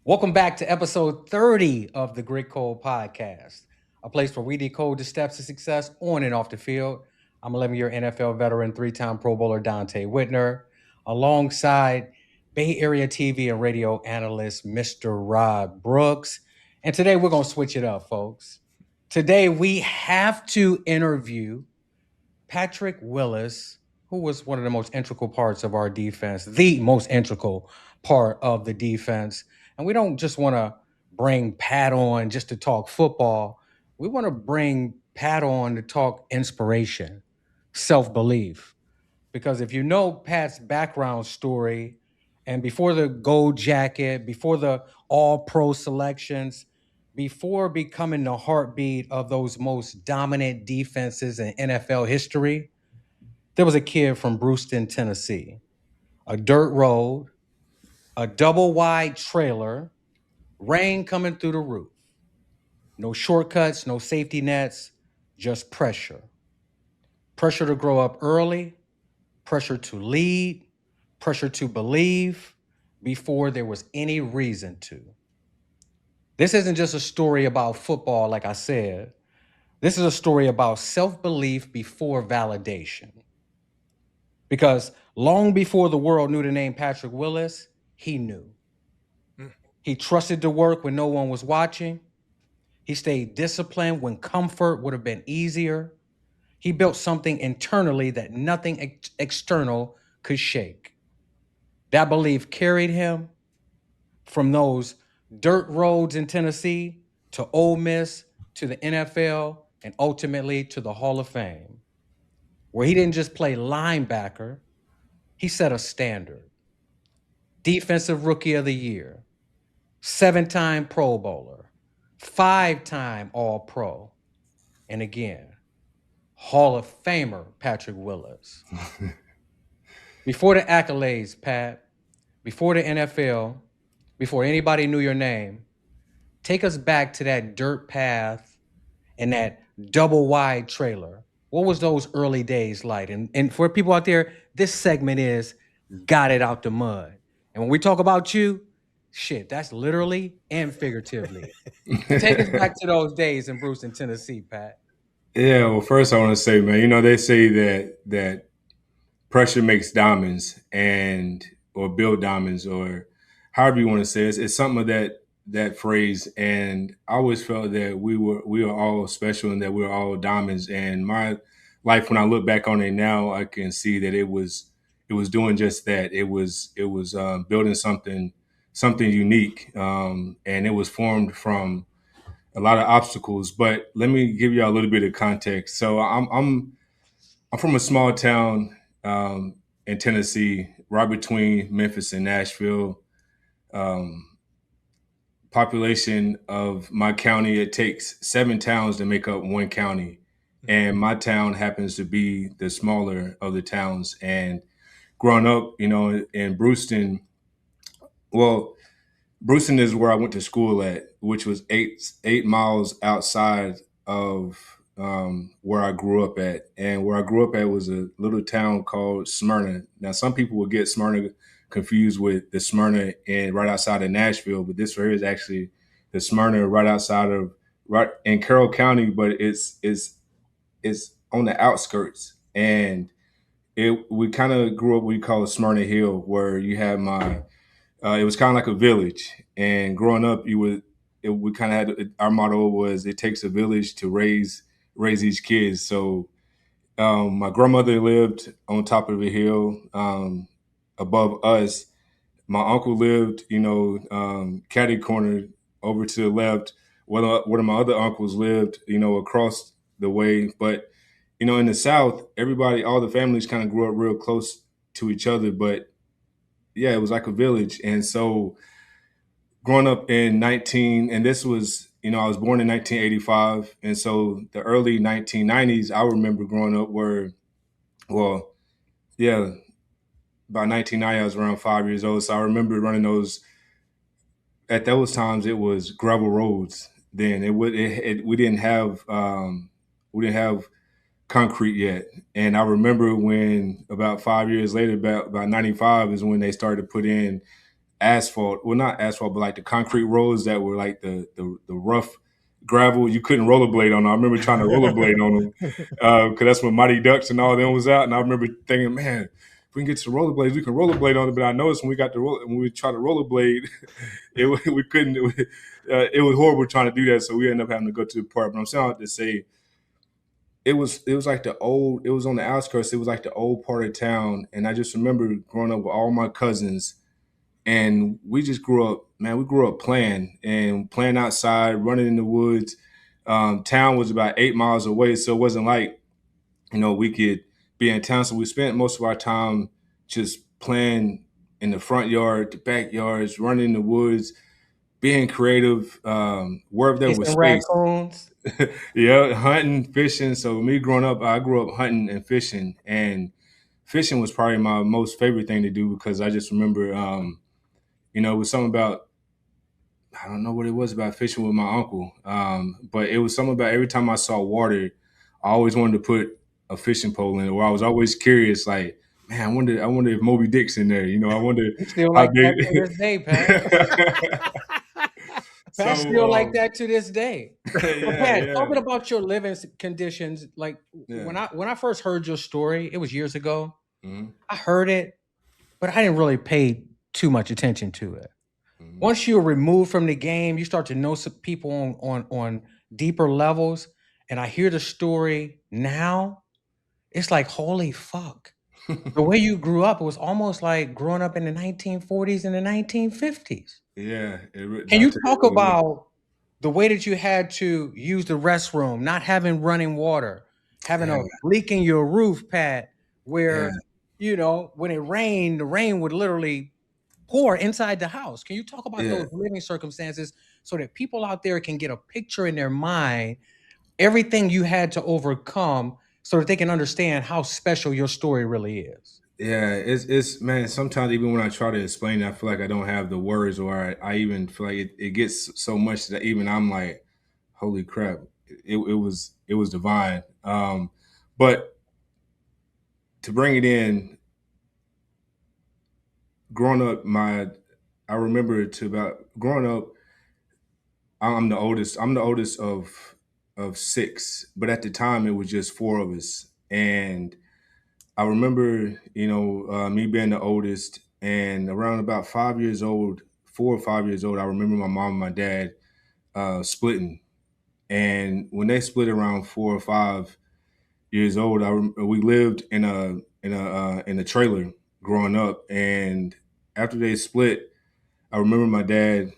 Welcome back to episode 30 of the Grit Code Podcast, a place where we decode the steps to success on and off the field. I'm 11-year NFL veteran, three-time Pro Bowler Donte Whitner, alongside Bay Area TV and radio analyst Mr. Rod Brooks. And today we're going to switch it up, folks. Today we have to interview Patrick Willis, who was one of the most integral parts of our defense, the most integral part of the defense. And we don't just want to bring Pat on just to talk football. We want to bring Pat on to talk inspiration, self belief. Because if you know Pat's background story, and before the gold jacket, before the all pro selections, before becoming the heartbeat of those most dominant defenses in NFL history, there was a kid from Brewston, Tennessee, a dirt road, a double wide trailer, rain coming through the roof. No shortcuts, no safety nets, just pressure. Pressure to grow up early, pressure to lead, pressure to believe before there was any reason to. This isn't just a story about football, like I said. This is a story about self belief before validation. Because long before the world knew the name Patrick Willis, he knew. He trusted to work when no one was watching. He stayed disciplined when comfort would have been easier. He built something internally that nothing external could shake. That belief carried him from those dirt roads in Tennessee to Ole Miss to the NFL and ultimately to the Hall of Fame, where he didn't just play linebacker, he set a standard. Defensive Rookie of the Year, 7-time Pro Bowler, 5-time All Pro, and again, Hall of Famer Patrick Willis. Before the accolades, Pat, before the NFL, before anybody knew your name, take us back to that dirt path and that double wide trailer. What was those early days like? And for people out there, this segment is got it out the mud. And when we talk about you, shit, that's literally and figuratively. Take us back to those days in Brewston, Tennessee, Pat. Yeah, well, first I want to say, man, they say that pressure makes diamonds and or build diamonds or however you want to say it. It's something of that phrase. And I always felt that we were all special and that we were all diamonds. And my life, when I look back on it now, I can see that it was doing just that. It was building something unique, and it was formed from a lot of obstacles. But let me give you a little bit of context. So I'm from a small town in Tennessee, right between Memphis and Nashville. Um, Population of my county, it takes 7 towns to make up one county, and my town happens to be the smaller of the towns. And growing up, in Brewston, well, Brewston is where I went to school at, which was eight miles outside of where I grew up at. And where I grew up at was a little town called Smyrna. Now, some people would get Smyrna confused with the Smyrna right outside of Nashville, but this right here is actually the Smyrna right in Carroll County, but it's on the outskirts. And we kind of grew up what we call Smyrna Hill, where you have it was kind of like a village. And growing up, we kind of had our motto was it takes a village to raise these kids. So my grandmother lived on top of a hill above us. My uncle lived, catty corner over to the left. One of my other uncles lived, across the way. But in the South, all the families kind of grew up real close to each other. But yeah, it was like a village. And so growing up and this was, I was born in 1985. And so the early 1990s, I remember growing up well, yeah, about 1990, I was around 5 years old. So I remember running at those times, it was gravel roads. Then we didn't have concrete yet. And I remember when about 5 years later, about 95 is when they started to put in asphalt. Well, not asphalt, but like the concrete roads that were like the rough gravel. You couldn't rollerblade on them. I remember trying to rollerblade on them because that's when Mighty Ducks and all them was out. And I remember thinking, man, if we can get to the rollerblades, we can rollerblade on it. But I noticed when when we tried to rollerblade, we couldn't. It was horrible trying to do that. So we ended up having to go to the park. But I'm saying to say it was like the old. It was on the outskirts. It was like the old part of town. And I just remember growing up with all my cousins, and we just grew up. Man, we grew up playing outside, running in the woods. Town was about 8 miles away, so it wasn't like we could be in town. So we spent most of our time just playing in the front yard, the backyards, running in the woods, being creative, wherever there was Chasing space. raccoons. Yeah, hunting, fishing. So me growing up, I grew up hunting and fishing, and fishing was probably my most favorite thing to do because I just remember, it was something about I don't know what it was about fishing with my uncle, but it was something about every time I saw water, I always wanted to put a fishing pole in it. Or I was always curious, like, man, I wonder if Moby Dick's in there. I wonder You still how like that to big. this day, Pat. Pat's still like So that to this day. But yeah, Pat, yeah, talking about your living conditions, like yeah. when I first heard your story, it was years ago. Hmm. I heard it, but I didn't really pay too much attention to it. Hmm. Once you're removed from the game, you start to know some people on deeper levels. And I hear the story now. It's like, holy fuck. The way you grew up, it was almost like growing up in the 1940s and the 1950s. Yeah, Can you Dante, it talk really was. about the way that you had to use the restroom, not having running water, having Yeah, a leak in your roof, Pat, yeah, where, when it rained, the rain would literally pour inside the house. Can you talk about yeah. those living circumstances so that people out there can get a picture in their mind, everything you had to overcome so that they can understand how special your story really is? Yeah, it's man. Sometimes even when I try to explain it, I feel like I don't have the words, or I even feel like it gets so much that even I'm like, holy crap, it was divine. But to bring it in, growing up, I remember to about growing up. I'm the oldest. I'm the oldest of six, but at the time it was just four of us, and I remember, me being the oldest, and around about 5 years old, 4 or 5 years old, I remember my mom and my dad splitting. And when they split around 4 or 5 years old, we lived in a trailer growing up. And after they split, I remember my dad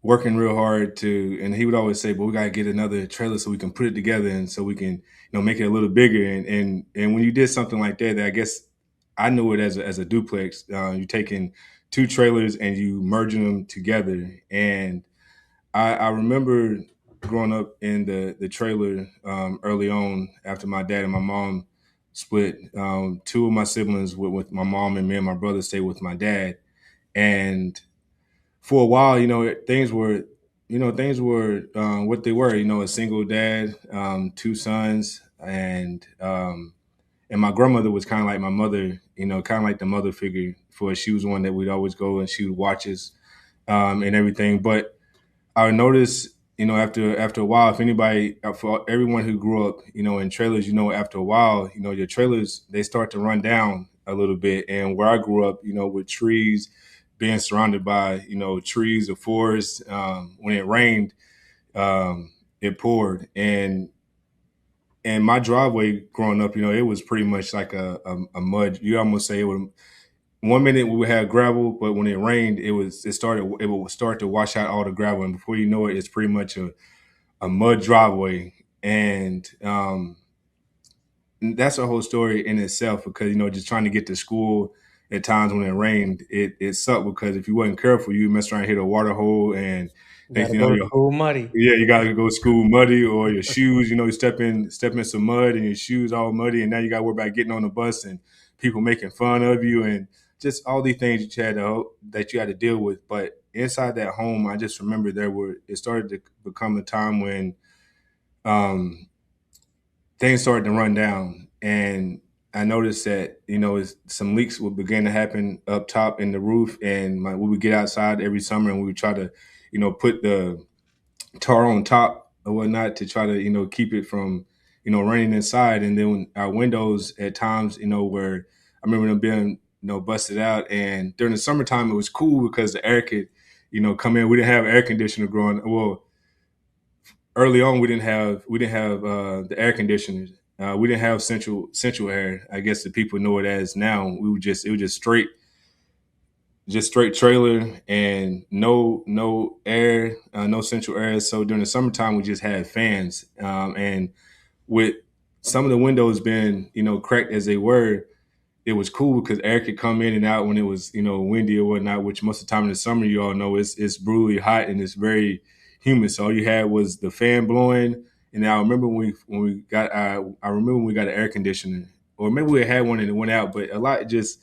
working real hard and he would always say, "But we gotta get another trailer so we can put it together and so we can, make it a little bigger." And when you did something like that, I guess I knew it as a duplex. You're taking two trailers and you merging them together. And I remember growing up in the trailer early on after my dad and my mom split. Two of my siblings with my mom, and me and my brother stayed with my dad. And for a while, things were what they were. A single dad, two sons, and my grandmother was kind of like my mother. Kind of like the mother figure for us. She was one that we'd always go and she would watch us and everything. But I noticed, after a while, if anybody, for everyone who grew up, in trailers, after a while, your trailers they start to run down a little bit. And where I grew up, with trees, being surrounded by, trees or forests, when it rained, it poured, and my driveway growing up, it was pretty much like a mud. You almost say it would. One minute we would have gravel, but when it rained, it would start to wash out all the gravel, and before you know it, it's pretty much a mud driveway. And that's a whole story in itself because just trying to get to school at times when it rained, it sucked because if you wasn't careful, you mess around and hit a water hole, and You next gotta thing you know, go to school muddy. yeah, you gotta go to school muddy, or your shoes, you step in some mud and your shoes all muddy, and now you gotta worry about getting on the bus and people making fun of you, and just all these things that you had to deal with. But inside that home, I just remember it started to become a time when um, things started to run down, and I noticed that some leaks would begin to happen up top in the roof, and we would get outside every summer and we would try to put the tar on top or whatnot to try to keep it from raining inside. And then our windows at times where I remember them being busted out. And during the summertime it was cool because the air could come in. We didn't have air conditioner growing well. Early on, we didn't have the air conditioners. We didn't have central air. I guess the people know it as now. It was just straight trailer and no air, no central air. So during the summertime, we just had fans, and with some of the windows being cracked as they were, it was cool because air could come in and out when it was windy or whatnot. Which most of the time in the summer, you all know it's brutally hot and it's very humid. So all you had was the fan blowing. And I remember when we got I remember when we got an air conditioner, or maybe we had one and it went out, but a lot just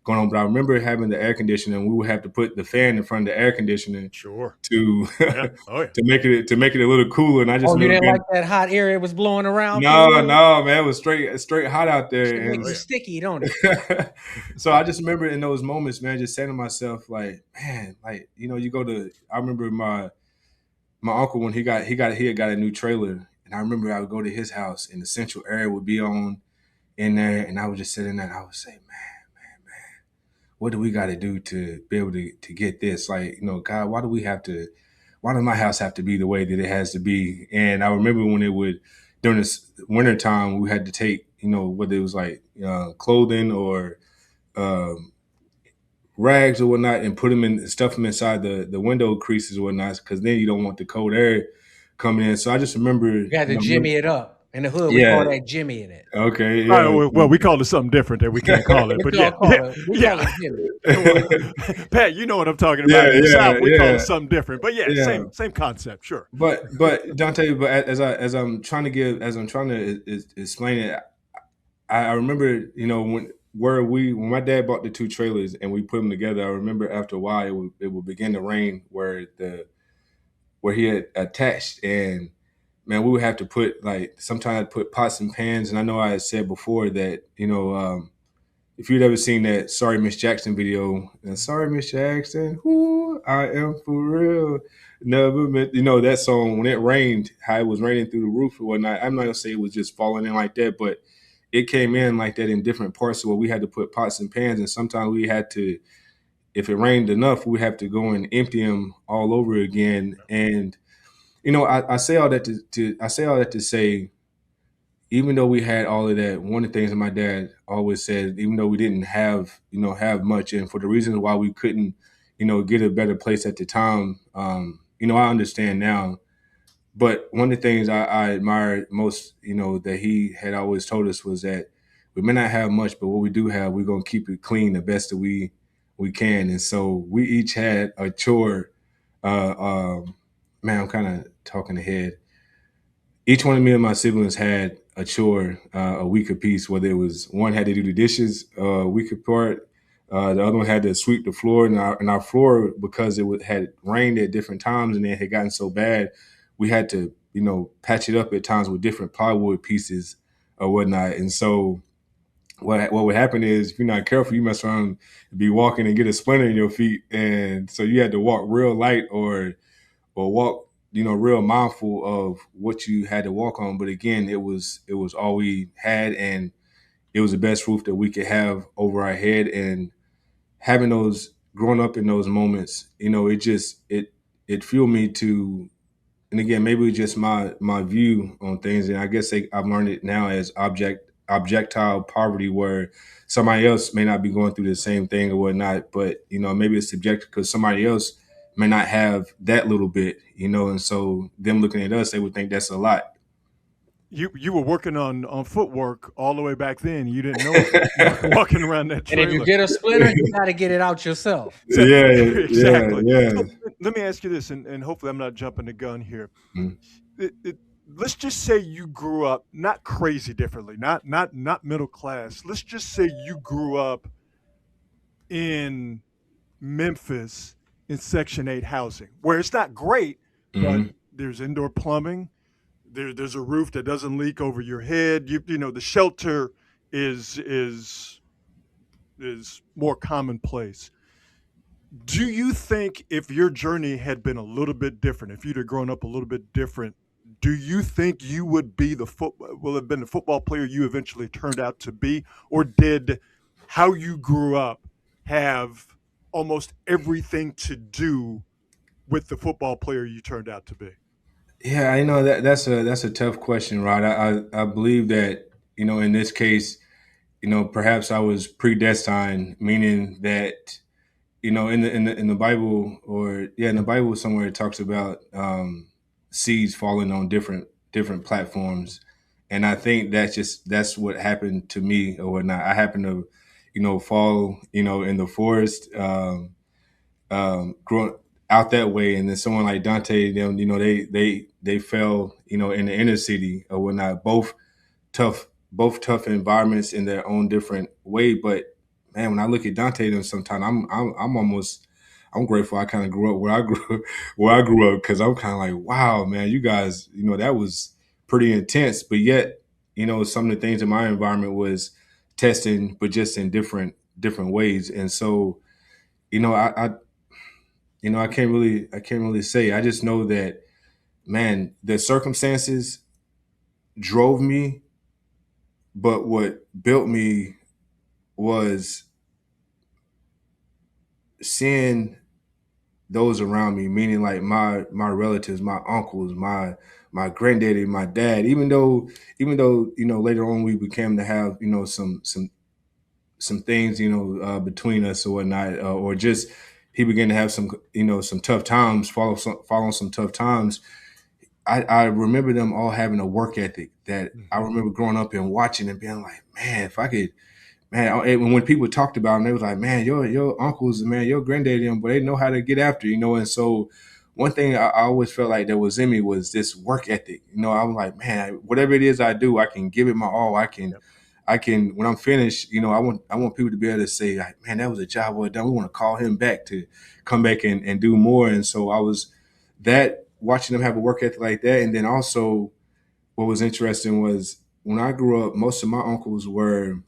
going on. But I remember having the air conditioner, and we would have to put the fan in front of the air conditioner Sure. to Yeah. Oh, yeah. to make it a little cooler. And I just Oh, you remember didn't being like that hot air it was blowing around for no, you? no, man, it was straight hot out Shit there, make and you sticky, don't it? so I just remember in those moments, man, just saying to myself, like, man, like you go to. I remember my uncle when he had got a new trailer, and I remember I would go to his house, and the central air would be on in there, and I would just sit in there, and I would say, what do we got to do to be able to get this? Like, God, why does my house have to be the way that it has to be? And I remember when it would, during this winter time, we had to take, whether it was like clothing or um, rags or whatnot and stuff them inside the window creases or whatnot, because then you don't want the cold air coming in. So I just remember, You had to jimmy it up. In the hood, we call yeah, that jimmying it. okay, All yeah. right, well, we call it something different that we can't call it, What but y'all yeah, call it? We call yeah. it jimmy. Well, Pat, you know what I'm talking Yeah, about. In the yeah, South, we call yeah, it something different, but yeah, yeah. same concept. Sure. But Dante, but as I'm trying to explain it, I remember when my dad bought the two trailers and we put them together. I remember after a while it would begin to rain where he had attached, and man, we would have to put like sometimes I'd put pots and pans. And I know I had said before that if you'd ever seen that Sorry Miss Jackson video, Sorry Miss Jackson, whoo, I am for real. Never meant, that song, when it rained, how it was raining through the roof or whatnot. I'm not going to say it was just falling in like that, but it came in like that in different parts. So where we had to put pots and pans, and sometimes we had to, if it rained enough, we have to go and empty them all over again. And, I say all that I say all that to say, even though we had all of that, one of the things that my dad always said, even though we didn't have much, and for the reasons why we couldn't, get a better place at the time, I understand now. But one of the things I admired most, that he had always told us was that we may not have much, but what we do have, we're gonna keep it clean the best that we can. And so we each had a chore. Uh, Man, I'm kind of talking ahead. Each one of me and my siblings had a chore a week apiece, whether it was one had to do the dishes a week apart, the other one had to sweep the floor, and our floor, because had rained at different times and it had gotten so bad, we had to patch it up at times with different plywood pieces or whatnot. And so what would happen is, if you're not careful, you mess around and be walking and get a splinter in your feet, and so you had to walk real light or walk real mindful of what you had to walk on. But again, it was all we had, and it was the best roof that we could have over our head. And having those, growing up in those moments, it fueled me to. And again, maybe it's just my view on things, and I guess I've learned it now as objectile poverty, where somebody else may not be going through the same thing or whatnot, but maybe it's subjective because somebody else may not have that little bit, and so them looking at us, they would think that's a lot. You were working on footwork all the way back then. You didn't know it, walking around that And if you trailer. get a splinter, you got to get it out yourself. Yeah, yeah, Exactly. yeah. So let me ask you this, and hopefully I'm not jumping the gun here. Mm. Let's just say you grew up not crazy differently, not middle class. Let's just say you grew up in Memphis in Section 8 housing, where it's not great, but Mhm. there's indoor plumbing. There's a roof that doesn't leak over your head. You know the shelter is is more commonplace. Do you think if your journey had been a little bit different, if you'd have grown up a little bit different, do you think you would be will have been the football player you eventually turned out to be, or did how you grew up have almost everything to do with the football player you turned out to be? Yeah, I know that's a tough question, Rod. I believe that in this case, perhaps I was predestined, meaning that in the Bible, or in the Bible somewhere it talks about seeds falling on different platforms, and I think that's what happened to me or whatnot. I happened to fall in the forest, growing out that way, and then someone like Dante, them they fell in the inner city or whatnot. Both tough environments in their own different way. But man, when I look at Dante, them sometimes I'm grateful I kind of grew up where I grew where I grew up, because I'm kind of like, wow, man, you guys, that was pretty intense. But yet, some of the things in my environment was testing, but just in different ways. And so, I can't really say. I just know that, man, the circumstances drove me, but what built me was seeing those around me, meaning like my relatives, my uncles, my granddaddy, my dad. Even though later on we became to have some things between us or whatnot, or just he began to have some tough times, following some tough times. I remember them all having a work ethic that I Mhm. remember growing up and watching and being like, man, if I could, man. And when people talked about them, they was like, man, your uncles, man, your granddaddy, but they know how to get after, And so one thing I always felt like that was in me was this work ethic. I was like, man, whatever it is I do, I can give it my all. Yep. I can, when I'm finished, I want people to be able to say, like, man, that was a job well done. We want to call him back to come back and do more. And so I was that watching them have a work ethic like that. And then also what was interesting was when I grew up, most of my uncles were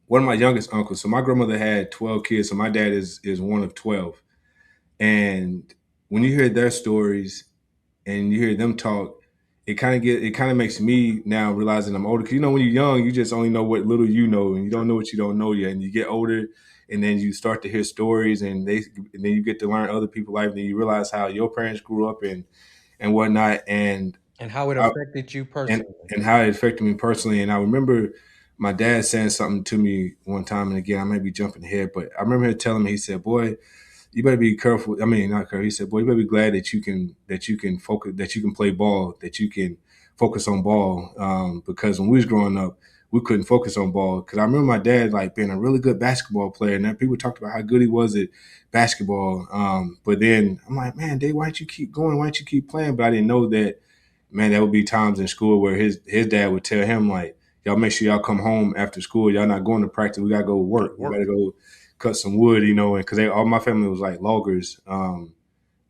one of my youngest uncles. So my grandmother had 12 kids. So my dad is one of 12. And when you hear their stories and you hear them talk, it kind of makes me now realizing I'm older. Because when you're young, you just only know what little you know, and you don't Sure. know what you don't know yet. And you get older, and then you start to hear stories, and then you get to learn other people's life, and then you realize how your parents grew up and whatnot. And how it I, affected you and personally. and how it affected me personally. And I remember my dad saying something to me one time, and again, I may be jumping ahead, but I remember him telling me, he said, "Boy, you better be careful. I mean, not careful." He said, "Boy, you better be glad that you can focus, that you can play ball, that you can focus on ball." Because when we was growing up, we couldn't focus on ball. Because I remember my dad like being a really good basketball player, and then people talked about how good he was at basketball. But then I'm like, man, Dave, why don't you keep going? Why don't you keep playing? But I didn't know that, man, there would be times in school where his dad would tell him like, y'all make sure y'all come home after school. Y'all not going to practice. We gotta go Got to work. We work. gotta go cut some wood, and because all my family was like loggers,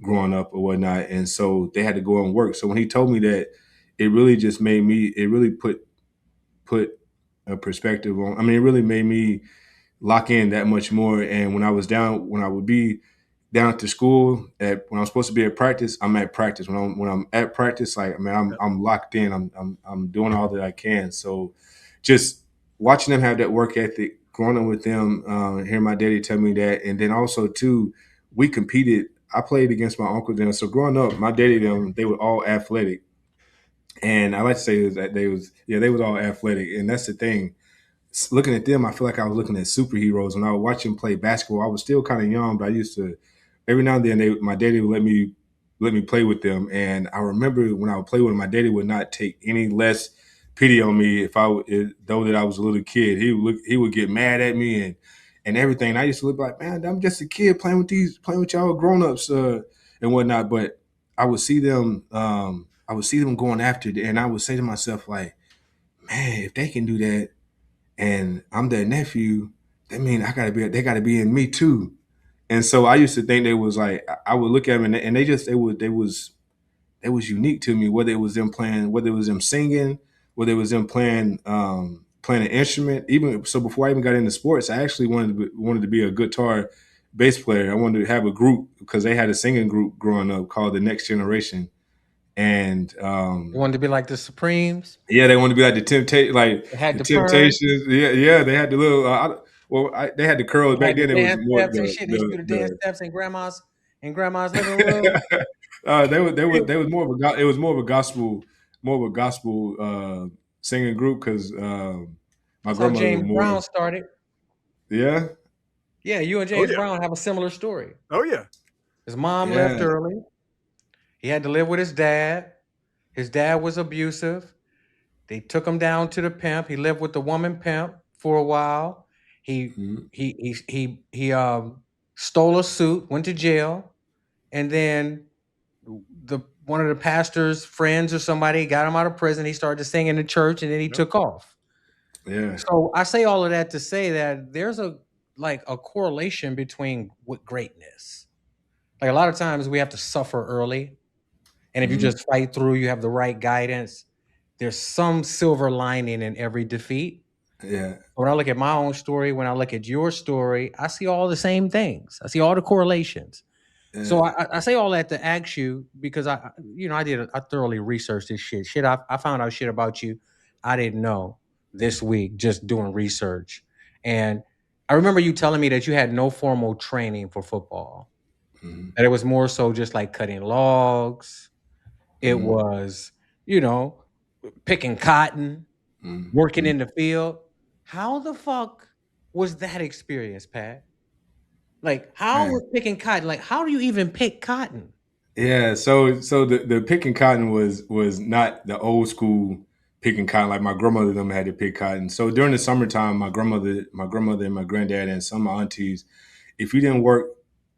growing up or whatnot, and so they had to go and work. So when he told me that, it really just made me. It really put a perspective on. I mean, it really made me lock in that much more. And when I would be down at the school, when I'm supposed to be at practice, I'm at practice. When I'm at practice, like, man, I'm Yep. I'm locked in. I'm doing all that I can. So just watching them have that work ethic, growing up with them, hearing my daddy tell me that, and then also too, we competed. I played against my uncle then. So growing up, my daddy them, they were all athletic, and I like to say that they was all athletic, and that's the thing. Looking at them, I feel like I was looking at superheroes. When I would watch them play basketball, I was still kind of young, but I used to every now and then my daddy would let me play with them. And I remember when I would play with him, my daddy would not take any less pity on me though that I was a little kid. He would get mad at me and everything. And I used to look like, man, I'm just a kid playing with y'all grown ups and whatnot. But I would see them going after it, and I would say to myself like, man, if they can do that and I'm their nephew, that mean they gotta be in me too. And so I used to think they was like, I would look at them and they was unique to me, whether it was them playing, whether it was them singing, whether it was them playing playing an instrument. Even so, before I even got into sports, I actually wanted to be a guitar bass player. I wanted to have a group because they had a singing group growing up called the Next Generation, and You wanted to be like the Supremes. yeah, they wanted to be like They had the the perm. Temptations. Yeah, yeah, they had the little. They had the curls They back had the then. It was dance more steps and shit. They used to do the dance the steps in grandma's living room. they was more of it was more of a gospel singing group because my That's how grandmother was James more. Brown started. Yeah, Yeah, you and Oh James yeah. Brown have a similar story. Oh yeah. His mom left yeah, early. He had to live with his dad. His dad was abusive. They took him down to the pimp. He lived with the woman pimp for a while. He mhm, he stole a suit, went to jail, and then the one of the pastor's friends or somebody got him out of prison. He started to sing in the church, and then he Yep. took off. yeah, So I say all of that to say that there's a correlation between with greatness. Like a lot of times we have to suffer early, and if you mhm, just fight through, you have the right guidance. There's some silver lining in every defeat. yeah, When I look at my own story, when I look at your story, I see all the same things. I see all the correlations. So yeah, I say all that to ask you because I thoroughly researched this shit. I found out shit about you I didn't know this week just doing research. And I remember you telling me that you had no formal training for football. mhm, That it was more so just like cutting logs. It mhm, was, you know, picking cotton, mhm, working mhm. in the field. How the fuck was that experience, Pat? Like, how Man. was picking cotton? Like, how do you even pick cotton? Yeah, so the picking cotton was not the old school picking cotton like my grandmother and them had to pick cotton. So during the summertime, my grandmother and my granddad and some of my aunties, if you didn't work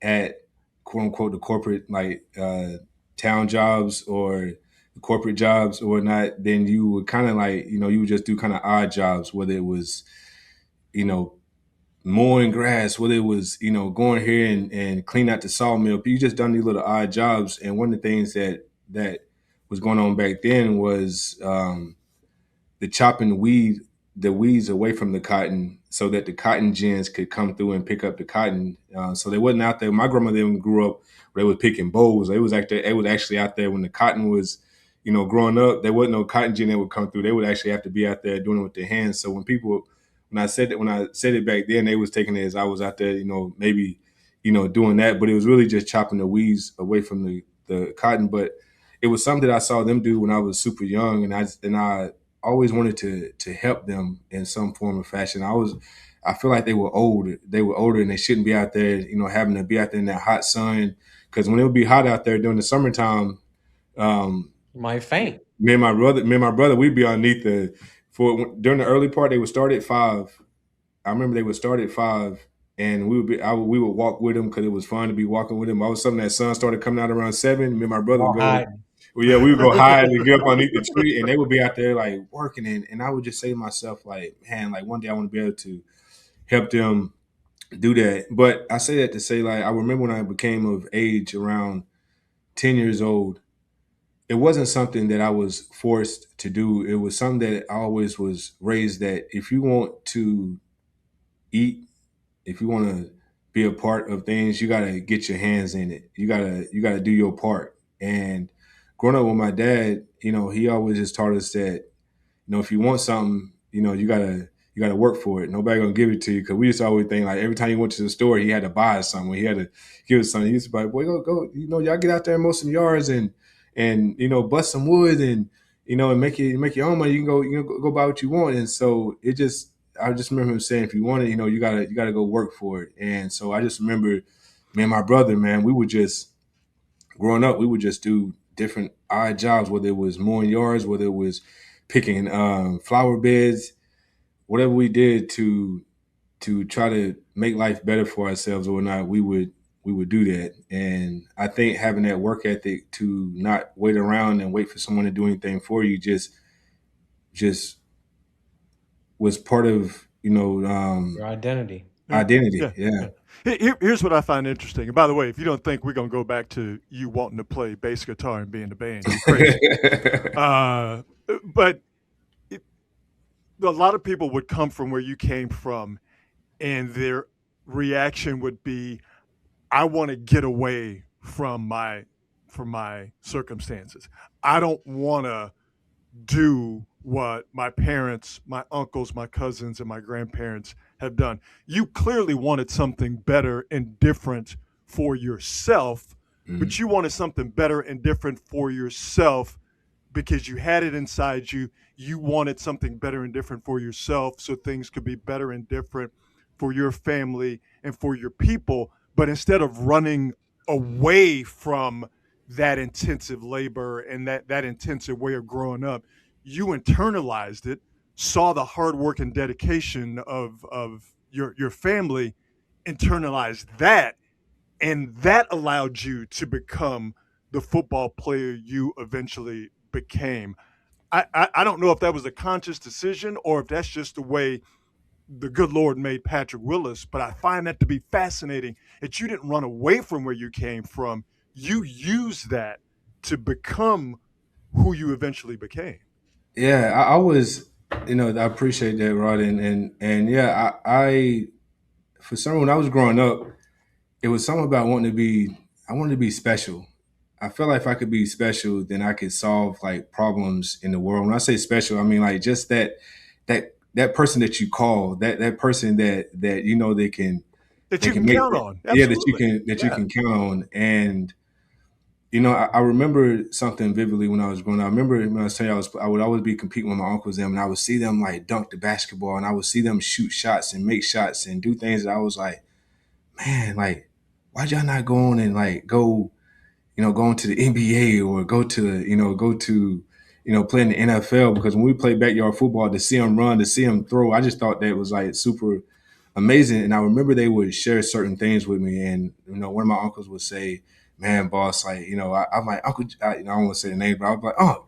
at quote unquote the corporate town jobs or the corporate jobs or not, then you would kind of like you would just do kind of odd jobs, whether it was you know mowing grass, whether it was, going here and clean out the sawmill. You just done these little odd jobs. And one of the things that was going on back then was the chopping the weeds away from the cotton so that the cotton gins could come through and pick up the cotton. So they wasn't out there. My grandmother even grew up where they was picking bowls. It was actually out there when the cotton was, growing up. There wasn't no cotton gin that would come through. They would actually have to be out there doing it with their hands. So when I said it back then, they was taking it as I was out there, maybe, doing that. But it was really just chopping the weeds away from the cotton. But it was something that I saw them do when I was super young, and I always wanted to help them in some form or fashion. I feel like they were old. They were older and they shouldn't be out there, having to be out there in that hot sun. Because when it would be hot out there during the summertime, um, My faint. me and my brother, we'd be underneath for during the early part. They would start at 5. I remember they would start at 5, and we would walk with them because it was fun to be walking with them. All of a sudden, that sun started coming out around 7. Me and my brother All would go. hiding. Well, yeah, we would go hide and get up underneath the tree, and they would be out there like working, and I would just say to myself, like, man, like one day I want to be able to help them do that. But I say that to say, like, I remember when I became of age around 10 years old, it wasn't something that I was forced to do. It was something that I always was raised that if you want to eat, if you want to be a part of things, you got to get your hands in it. You got to do your part. And growing up with my dad, he always just taught us that, if you want something, you gotta work for it. Nobody gonna give it to you because we just always think like every time he went to the store, he had to buy us something. He had to give us something. He used to be like, boy, go, y'all get out there and mow some yards and bust some wood and make your own money. You can go buy what you want. And so I just remember him saying, if you want it, you gotta go work for it. And so I just remember me and my brother, man, we would just growing up, we would just do different odd jobs, whether it was mowing yards, whether it was picking flower beds, whatever we did to try to make life better for ourselves or not, we would do that. And I think having that work ethic to not wait around and wait for someone to do anything for you just was part of Your identity. Yeah. identity. Yeah. Yeah. Yeah. Here's what I find interesting. And by the way, if you don't think we're gonna go back to you wanting to play bass guitar and be in the band, you're crazy. But a lot of people would come from where you came from, and their reaction would be, I want to get away from my circumstances. I don't want to do what my parents, my uncles, my cousins, and my grandparents have done. You clearly wanted something better and different for yourself, Mhm. but you wanted something better and different for yourself because you had it inside you. You wanted something better and different for yourself so things could be better and different for your family and for your people. But instead of running away from that intensive labor and that intensive way of growing up, you internalized it, saw the hard work and dedication of your family, internalized that, and that allowed you to become the football player you eventually became. I don't know if that was a conscious decision or if that's just the way the good Lord made Patrick Willis, but I find that to be fascinating that you didn't run away from where you came from. You used that to become who you eventually became. Yeah, I was, I appreciate that, Rod, and yeah, I for some when I was growing up, it was something about I wanted to be special. I felt like if I could be special, then I could solve like problems in the world. When I say special, I mean like just that person that you call, that person that That they you can can make, count on. yeah, Absolutely. that you Yeah. can count on. And I remember something vividly when I was growing up. I remember when I was telling you, I would always be competing with my uncles and them, and I would see them like dunk the basketball, and I would see them shoot shots and make shots and do things that I was like, man, like, why'd y'all not go on and like go into the NBA or go to, play in the NFL? Because when we played backyard football, to see them run, to see them throw, I just thought that was like super amazing. And I remember they would share certain things with me. And, one of my uncles would say, man, boss, like, I'm like, Uncle, I don't want to say the name, but I was like, oh,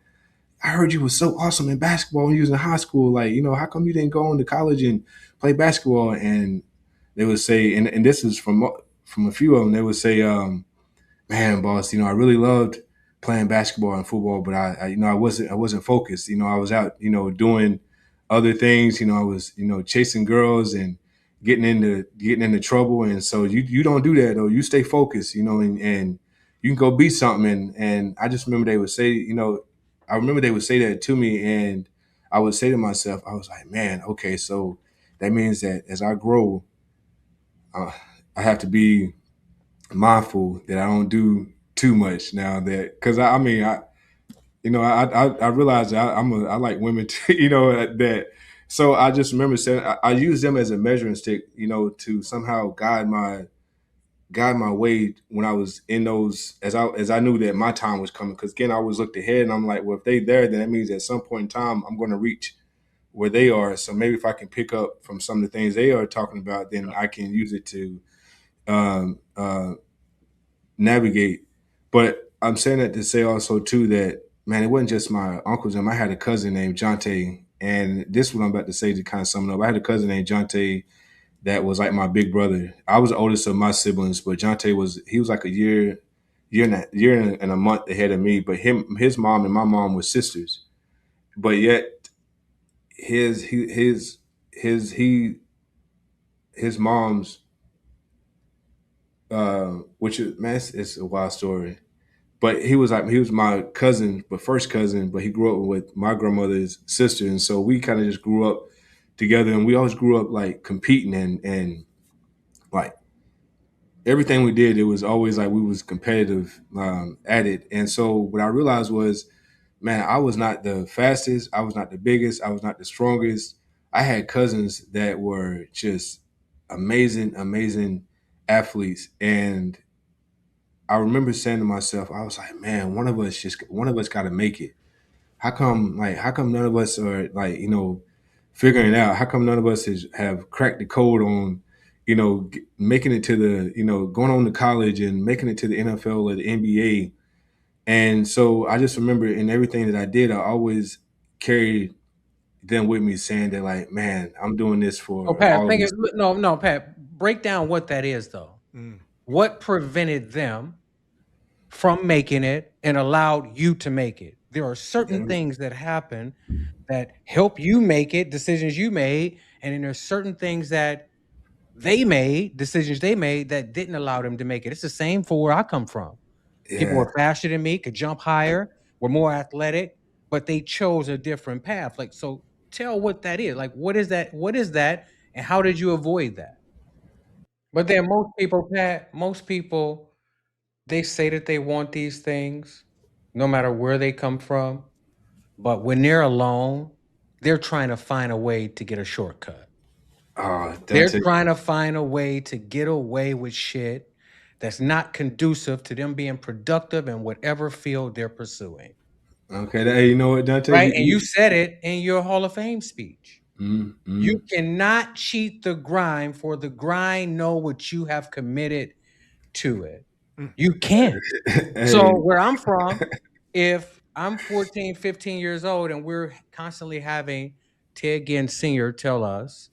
I heard you was so awesome in basketball when you was in high school. Like, how come you didn't go on to college and play basketball? And they would say, and this is from a few of them, they would say, man, boss, I really loved playing basketball and football, but I wasn't focused. I was out, doing other things. I was, chasing girls and getting into trouble. And so you don't do that though. You stay focused, and you can go beat something. And I just remember they would say, I remember they would say that to me, and I would say to myself, I was like, man, okay, so that means that as I grow, uh, I have to be mindful that I don't do too much now. That because I mean I realize that I like women too, that. So I just remember saying I use them as a measuring stick, to somehow guide my way when I was in those, as I knew that my time was coming. Because again, I always looked ahead and I'm like, well, if they there, then that means at some point in time I'm going to reach where they are. So maybe if I can pick up from some of the things they are talking about, then Yeah. I can use it to um, navigate. But I'm saying that to say also too that, man, it wasn't just my uncles and I had a cousin named Jonte, and this is what I'm about to say to kind of sum it up. I had a cousin named Jonte that was like my big brother. I was the oldest of my siblings, but Jonte was like a year and a month ahead of me. But his mom and my mom were sisters, but yet his he his he his mom's which is, man, it's a wild story. But he was my cousin, but first cousin. But he grew up with my grandmother's sister, and so we kind of just grew up together. And we always grew up like competing and like everything we did. It was always like we was competitive at it. And so what I realized was, man, I was not the fastest, I was not the biggest, I was not the strongest. I had cousins that were just amazing, amazing athletes, and I remember saying to myself, I was like, man, one of us got to make it. How come none of us are like, figuring it out? How come none of us have cracked the code on, making it to the, going on to college and making it to the NFL or the NBA? And so I just remember in everything that I did, I always carried them with me saying that like, man, I'm doing this Oh, for Pat, all of think us. it, no, no, Pat, break down what that is though. Mm. What prevented them from making it and allowed you to make it? There are certain Okay. things that happen that help you make it, decisions you made, and then there's certain things that they made, decisions they made that didn't allow them to make it. It's the same for where I come from. People Yeah. were faster than me, could jump higher, were more athletic, but they chose a different path. Like, so tell what that is. Like, what is that? What is that? And how did you avoid that? But then most people, Pat, most people, they say that they want these things, no matter where they come from. But when they're alone, they're trying to find a way to get a shortcut. They're Dante. trying to find a way to get away with shit that's not conducive to them being productive in whatever field they're pursuing. Okay. Hey, you know what, Dante? Right? And you said it in your Hall of Fame speech. You Mm. cannot cheat the grind, for the grind know what you have committed to it. Mm. You can't. So Hey, where I'm from, if I'm 14, 15 years old and we're constantly having Ted Ginn Sr. tell us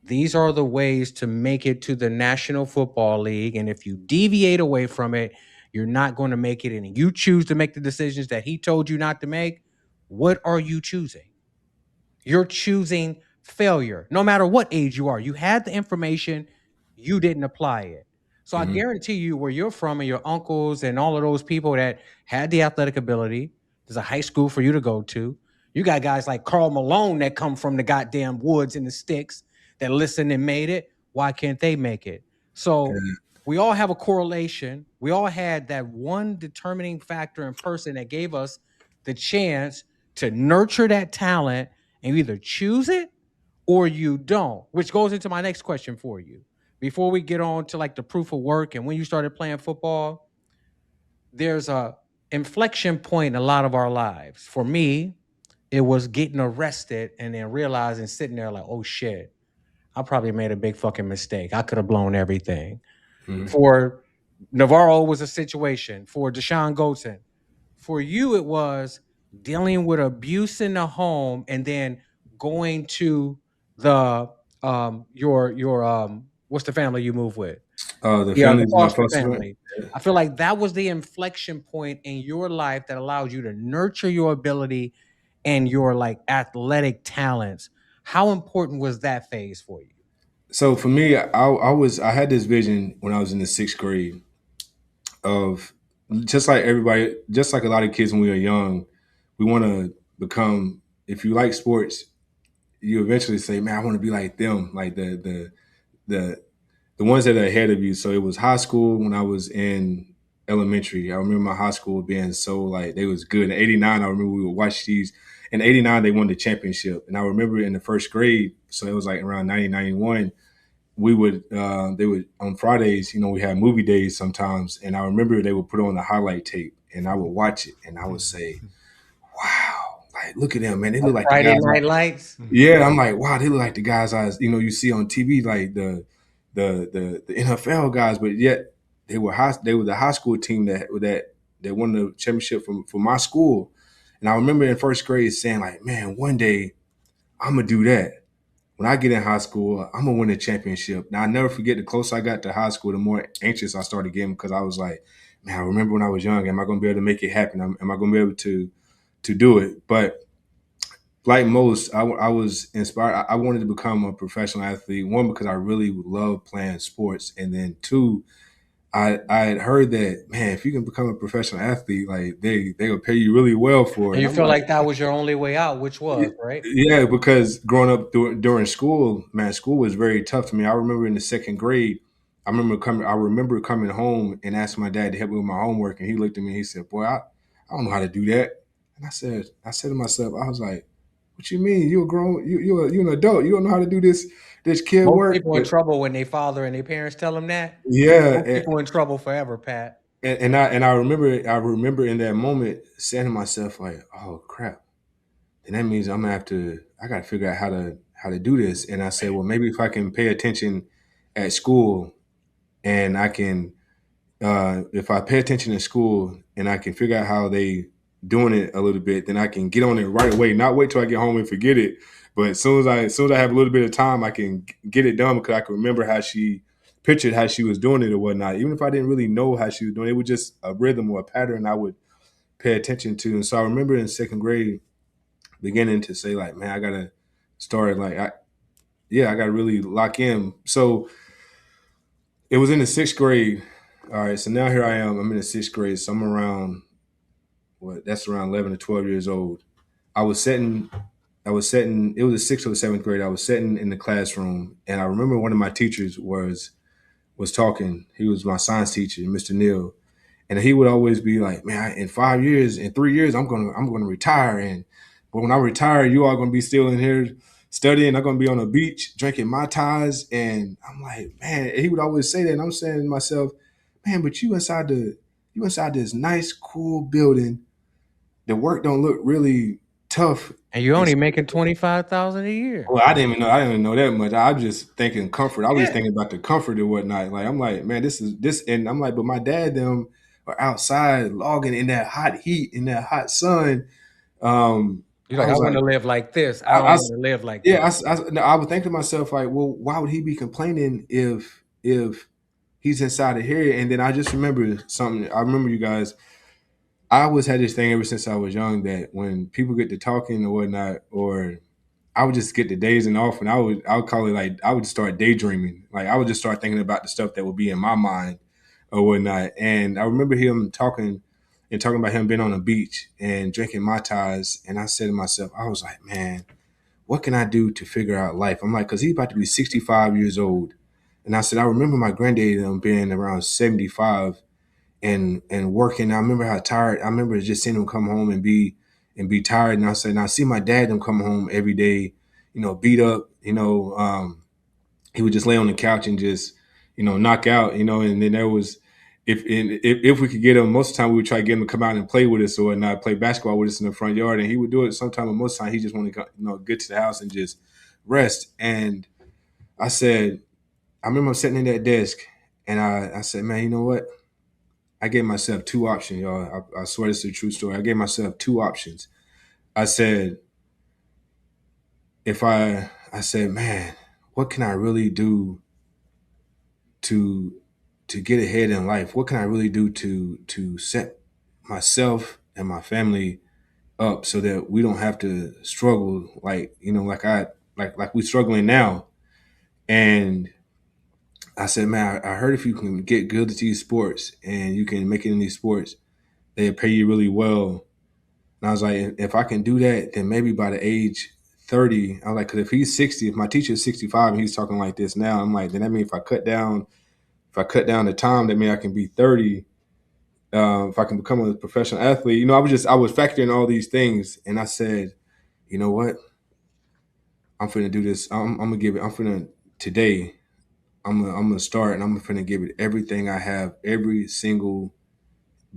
these are the ways to make it to the National Football League. And if you deviate away from it, you're not going to make it. And you choose to make the decisions that he told you not to make. What are you choosing? You're choosing failure, no matter what age you are. You had the information, you didn't apply it. So I mhm. guarantee you, where you're from and your uncles and all of those people that had the athletic ability, there's a high school for you to go to. You got guys like Carl Malone that come from the goddamn woods and the sticks that listened and made it. Why can't they make it? So we all have a correlation. We all had that one determining factor in person that gave us the chance to nurture that talent, and you either choose it or you don't, which goes into my next question for you. Before we get on to like the proof of work and when you started playing football, there's a inflection point in a lot of our lives. For me, it was getting arrested and then realizing sitting there like, oh shit, I probably made a big fucking mistake. I could have blown everything. Mhm. For Navarro was a situation. For Deshaun Goldson, for you, it was dealing with abuse in the home and then going to the your what's the family you move with? The Yeah, the families my foster foster went. family. I feel like that was the inflection point in your life that allowed you to nurture your ability and your like athletic talents. How important was that phase for you? So for me, I had this vision when I was in the sixth grade of just like everybody, just like a lot of kids when we were young, we want to become. If you like sports, you eventually say, "Man, I want to be like them," like the the ones that are ahead of you. So it was high school when I was in elementary. I remember my high school being so like they was good. In '89, I remember we would watch these. In '89, they won the championship, and I remember in the first grade, so it was like around 1991. We would they would on Fridays, we had movie days sometimes, and I remember they would put on the highlight tape, and I would watch it, and I would say, "Wow, like look at them, man! They Like look like the Friday guys." Night Lights? Yeah, I'm like, wow, they look like the guys you see on TV, like the NFL guys, but yet they were the high school team that won the championship from my school. And I remember in first grade saying like, man, one day I'm gonna do that. When I get in high school, I'm gonna win a championship. Now I never forget the closer I got to high school, the more anxious I started getting because I was like, man, I remember when I was young, am I gonna be able to make it happen? Am I gonna be able to do it? But like most, I was inspired. I wanted to become a professional athlete. One, because I really love playing sports, and then two, I had heard that, man, if you can become a professional athlete, like they will pay you really well for it. And And you I'm feel like, like that was your only way out, which was, right? yeah, because growing up during school, man, school was very tough to me. I remember in the second grade, I remember coming home and asking my dad to help me with my homework, and he looked at me and he said, "Boy, I don't know how to do that." And I said to myself, I was like, "What you mean? You're a grown, you're an adult. You don't know how to do this kid Most work?" people in But trouble when they father and their parents tell them that. Most yeah, people in trouble forever, Pat. and I remember in that moment saying to myself like, "Oh crap." Then that means I gotta figure out how to do this. And I said, well, maybe if I can pay attention at school and I can if I pay attention in school and I can figure out how they doing it a little bit, then I can get on it right away, not wait till I get home and forget it. But as soon as I have a little bit of time, I can get it done because I can remember how she pictured how she was doing it or whatnot. Even if I didn't really know how she was doing it, it was just a rhythm or a pattern I would pay attention to. And so I remember in second grade beginning to say like, man, I gotta start like I gotta really lock in. So it was in the sixth grade. All right, so now here I am. I'm in the sixth grade. So I'm around that's around 11 to 12 years old. I was sitting. I was sitting. It was the sixth or the seventh grade. I was sitting in the classroom, and I remember one of my teachers was talking. He was my science teacher, Mr. Neal, and he would always be like, "Man, in 5 years, in 3 years, I'm gonna retire, and but when I retire, you are gonna be still in here studying. I'm gonna be on a beach drinking mai tais." And I'm like, man, he would always say that, and I'm saying to myself, man, but you inside this nice, cool building. The work don't look really tough. And you're And only making 25,000 a year. well, I didn't even know that much. I was just thinking comfort. I was just Yeah. thinking about the comfort and whatnot. Like I'm like, man, this is this, and I'm like, but my dad them are outside logging in that hot heat in that hot sun. You're I like, I was want like, to live like this. I I don't s- want to live like yeah, that. no, I would think to myself like, well, why would he be complaining if he's inside of here? And then I just remember something. I remember you guys. I always had this thing ever since I was young that when people get to talking or whatnot, or I would just get the days and off, and I would call it like I would start daydreaming. Like I would just start thinking about the stuff that would be in my mind or whatnot. And I remember him talking about him being on the beach and drinking mai tais. And I said to myself, I was like, man, what can I do to figure out life? I'm like, because he's about to be 65 years old. And I said, I remember my granddaddy being around 75 and working. I remember how tired. I remember just seeing him come home and be tired. And I said, and I see my dad them come home every day, beat up. He would just lay on the couch and just knock out. And then there was if we could get him, most of the time we would try to get him to come out and play with us or not play basketball with us in the front yard, and he would do it sometime. But most of the time he just wanted to get to the house and just rest. And I said, I remember I'm sitting in that desk, and I said, man, you know what? I gave myself two options, y'all. I swear this is a true story. I gave myself two options. I said, I said, man, what can I really do to get ahead in life? What can I really do to set myself and my family up so that we don't have to struggle like we're struggling now? And I said, man, I heard if you can get good at these sports and you can make it in these sports, they pay you really well. And I was like, if I can do that, then maybe by the age 30, I was like, because if he's 60, if my teacher's 65 and he's talking like this now, I'm like, then that means if I cut down the time, that means I can be 30. If I can become a professional athlete, I was factoring all these things, and I said, you know what, I'm finna do this. I'm gonna give it. I'm finna today. I'm gonna start, and I'm finna give it everything I have every single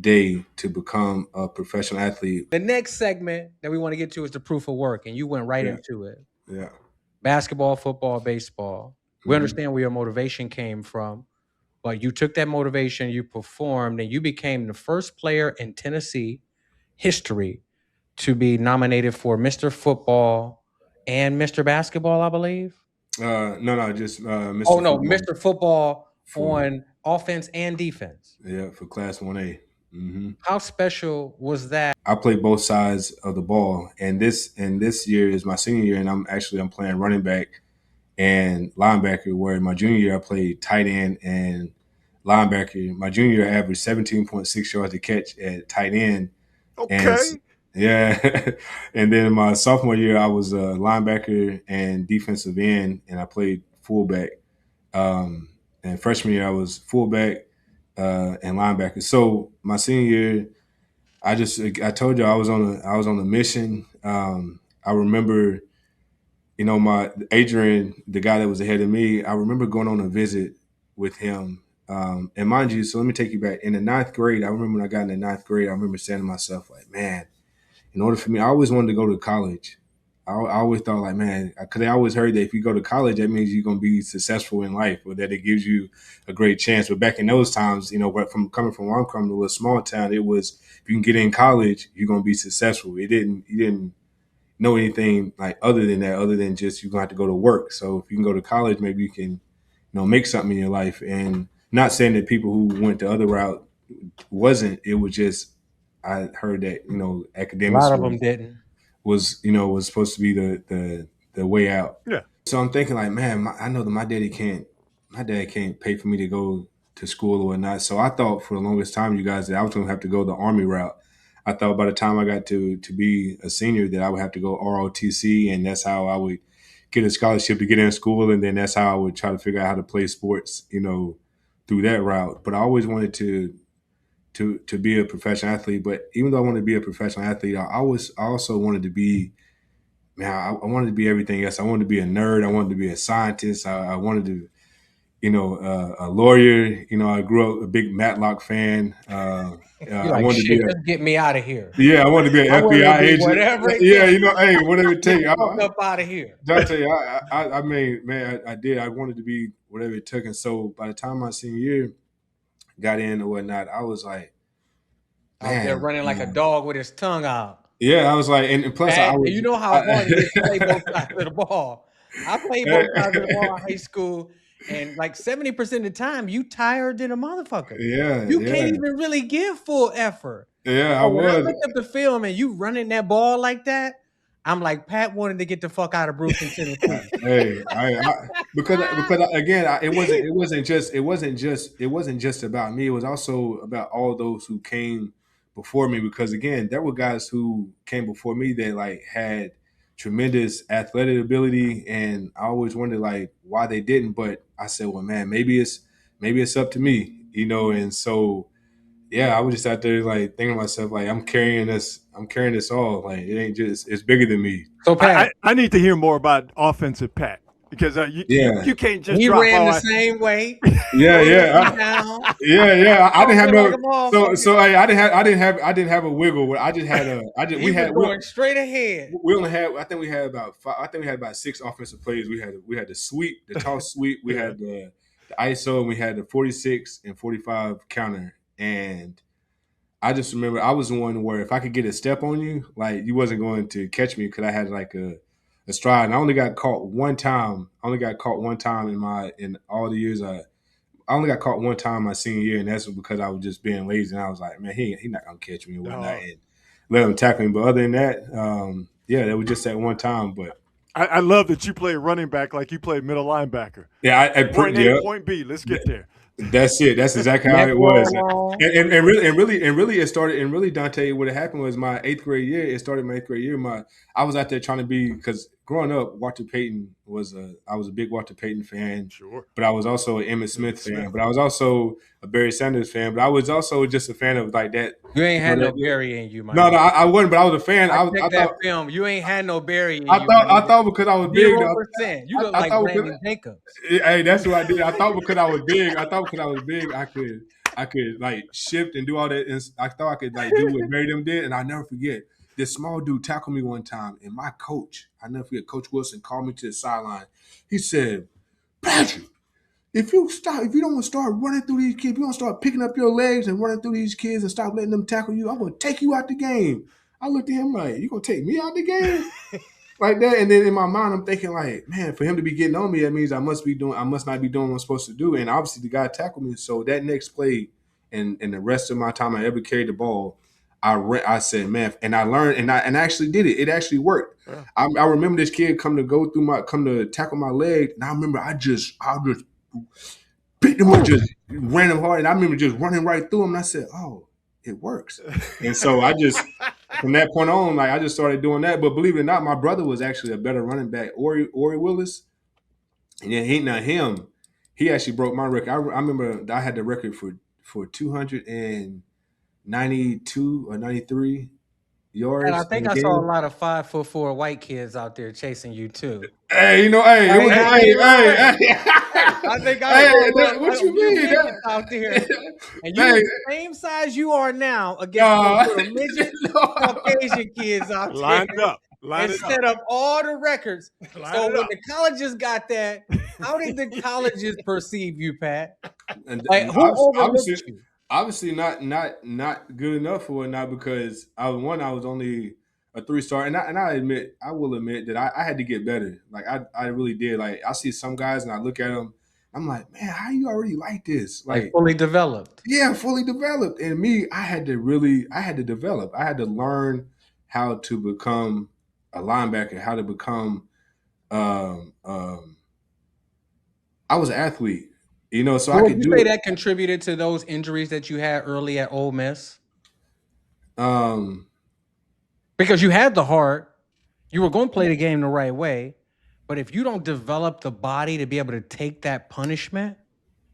day to become a professional athlete. The next segment that we want to get to is the proof of work, and you went right Yeah, into it. yeah. Basketball, football, baseball. We Hmm. understand where your motivation came from, but you took that motivation, you performed, and you became the first player in Tennessee history to be nominated for Mr. Football and Mr. Basketball, I believe. No, just Oh Mr. no, Football Mr. Football for on offense and defense. for Class 1A. Hmm. How special was that? I play both sides of the ball, and this year is my senior year, and I'm playing running back and linebacker. Where in my junior year I played tight end and linebacker. My junior year I averaged 17.6 yards a catch at tight end, and Okay. yeah, and then in my sophomore year I was a linebacker and defensive end, and I played fullback. And freshman year I was fullback and linebacker. So my senior year I told you I was on a mission. I remember, my Adrian, the guy that was ahead of me. I remember going on a visit with him. And mind you, so let me take you back. In the ninth grade, I remember when I got in the ninth grade, I remember saying to myself, like, man, in order for me, I always wanted to go to college. I always thought, like, man, because I always heard that if you go to college, that means you're going to be successful in life, or that it gives you a great chance. But back in those times, from coming from where I'm coming, a little small town, it was if you can get in college, you're going to be successful. You didn't know anything like other than that, other than just you're going to have to go to work. So if you can go to college, maybe you can, make something in your life. And not saying that people who went the other route wasn't. It was just I heard that A lot academics of them didn't. was supposed to be the way out. Yeah. So I'm thinking like, man, I know that my dad can't pay for me to go to school or whatnot. So I thought for the longest time, you guys, that I was going to have to go the Army route. I thought by the time I got to be a senior that I would have to go ROTC, and that's how I would get a scholarship to get in school, and then that's how I would try to figure out how to play sports, through that route. But I always wanted to be a professional athlete. But even though I wanted to be a professional athlete, I also wanted to be, man, I wanted to be everything else. I wanted to be a nerd. I wanted to be a scientist. I wanted to, a lawyer. I grew up a big Matlock fan. You're I like, wanted to be shit, just get me out of here. I wanted to be an I want to FBI do agent. whatever it Yeah, takes. hey, whatever it Get takes. the fuck up out of here. Donte, I mean, man, I did. I wanted to be whatever it took. And so by the time my senior year got in or whatnot, I was like, Out there man, running like a dog with his tongue out. yeah, I was like, and plus I was, You know how hard it is to play both sides of the ball. I played both sides of the ball in high school, and like 70% of the time, you tired than a motherfucker. You can't even really give full effort. Yeah, I So when I was. looked up the film and you running that ball like that, I'm like, Pat wanted to get the fuck out of Brewston, Tennessee. Hey, because again, it wasn't just about me. It was also about all those who came before me. Because again, there were guys who came before me that like had tremendous athletic ability, and I always wondered like why they didn't. But I said, well, man, maybe it's up to me, and so. Yeah, I was just out there like thinking to myself, like I'm carrying this all. Like it ain't just it's bigger than me. So Pat, I need to hear more about offensive Pat because you can't just he drop ran all the that. same way. I didn't have like no. So I didn't have a wiggle. I just had he was going straight ahead. We only had. I think we had about 6 offensive plays. We had the sweep, the toss sweep. We had the ISO, and we had the 46 and 45 counter. And I just remember I was the one where if I could get a step on you, like you wasn't going to catch me because I had like a stride. And I only got caught one time. In all the years I only got caught one time my senior year, and that's because I was just being lazy. And I was like, man, he not gonna catch me or whatnot, and let him tackle me. But other than that, that was just that one time. But I love that you play running back like you played middle linebacker. Yeah, point A, point B. Let's get there. That's it. That's exactly how it was. And really, it started. And really, Donte, what had happened was my 8th grade year. It started my 8th grade year. I was out there trying to be, because growing up, Walter Payton I was a big Walter Payton fan. Sure. But I was also an Emmitt Smith fan. But I was also a Barry Sanders fan. But I was also just a fan of like that. You ain't had no Barry in you, man. No, I wasn't. But I was a fan. I checked that film. You ain't had no Barry in you. I thought because I was big. 0%. You look like Brandon Jacobs. Hey, that's what I did. I thought because I was big. I could like shift and do all that. And I thought I could like do what Mary them did. And I never forget, this small dude tackled me one time. And my coach, I never forget, Coach Wilson called me to the sideline. He said, Patrick, if you don't want to start running through these kids, if you don't start picking up your legs and running through these kids and stop letting them tackle you, I'm going to take you out the game. I looked at him like, you going to take me out the game? Like that. And then in my mind, I'm thinking like, man, for him to be getting on me, that means I must not be doing what I'm supposed to do. And obviously the guy tackled me. So that next play and the rest of my time I ever carried the ball, I said, man, and I learned and I actually did it. It actually worked. Yeah. I remember this kid come to tackle my leg. And I remember I just picked him up, just ran him hard. And I remember just running right through him. And I said, oh, it works. And so I just, from that point on, like I just started doing that. But believe it or not, my brother was actually a better running back, Ole Willis. And then he actually broke my record. I remember I had the record for 292 or 93 yards. And I think I saw a lot of 5'4" white kids out there chasing you too. Hey, I think what you mean? Out there, and you were the same size you are now against those little midget Caucasian kids out there. Line set up all the records. So when the colleges got that, how did the colleges perceive you, Pat? Like who overlooked you? Obviously not good enough or not, because I was only a 3-star, and I will admit that I had to get better. Like I really did. Like I see some guys and I look at them, I'm like, man, how you already like this? Like fully developed. Yeah, fully developed. And me, I had to develop. I had to learn how to become a linebacker, how to become. Um, um, I was an athlete, so I Well, could you do say it. that contributed to those injuries that you had early at Ole Miss Um, because you had the heart, you were going to play the game the right way, but if you don't develop the body to be able to take that punishment,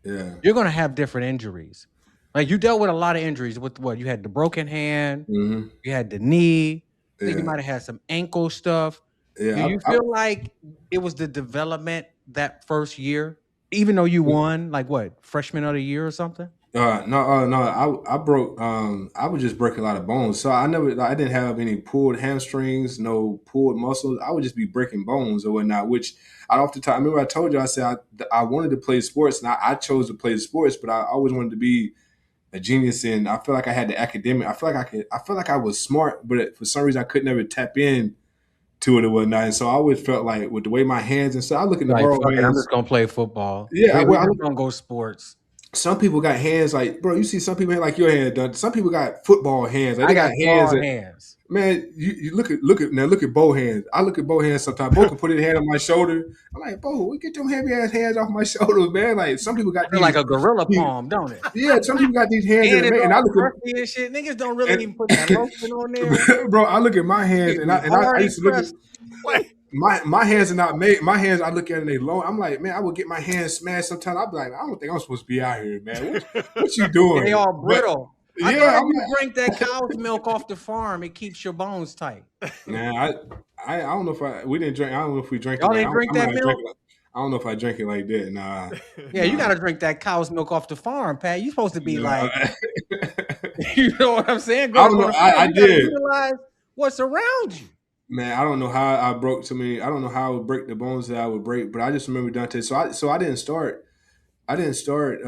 yeah. you're going to have different injuries. Like you dealt with a lot of injuries with what you had the broken hand, Hmm. you had the knee, I think you Yeah. might have had some ankle stuff. Do Yeah. you feel like it was the development that first year, even though you won like what freshman of the year or something? No, no. I broke. I would just break a lot of bones. So I didn't have any pulled hamstrings, no pulled muscles. I would just be breaking bones or whatnot. Which I oftentimes remember I told you I said I wanted to play sports, and I chose to play sports, but I always wanted to be a genius. And I feel like I had the academic. I feel like I could. I feel like I was smart, but for some reason I could never tap in to it or whatnot. And so I always felt like with the way my hands and stuff, I look at the Like ball fuck it, I'm hands. just gonna play football. Yeah, We I just look gonna go sports. some people got hands like, bro, you see some people like your hand done. Some people got football hands. Like I they got got hands claw that, hands. man, you look at Bo hands. I look at Bo hands sometimes. Bo can put his hand on my shoulder. I'm like, Bo, we get them heavy ass hands off my shoulders, man. Like some people got I feel like these, a gorilla palm, don't it? yeah, some people got these hands that And are it's made, and I all look crusty and shit. Niggas don't really at even put that lotion on there. and bro, I look at my hands It and be I hard and used to look at crusty. Wait. my hands are not made. My hands, I look at it and they long. I'm like, man, I would get my hands smashed sometimes. I'd be like, I don't think I'm supposed to be out here, man. What you They doing? all But brittle. I thought yeah, if I'm you drink that cow's milk off the farm, it keeps your bones tight. Man, I don't know if we didn't drink. I don't know if we drank it Y'all like didn't drink I might that have drank milk? it. I don't know if I drank it like that. Nah, Yeah, you nah. gotta drink that cow's milk off the farm, Pat. You supposed to be Yeah. like, you know what I'm saying? I Go to don't know. the farm. I You gotta did, utilize what's around you. man. I don't know how I broke so many. I don't know how I would break the bones that I would break, but I just remember Dante. So I didn't start. I didn't start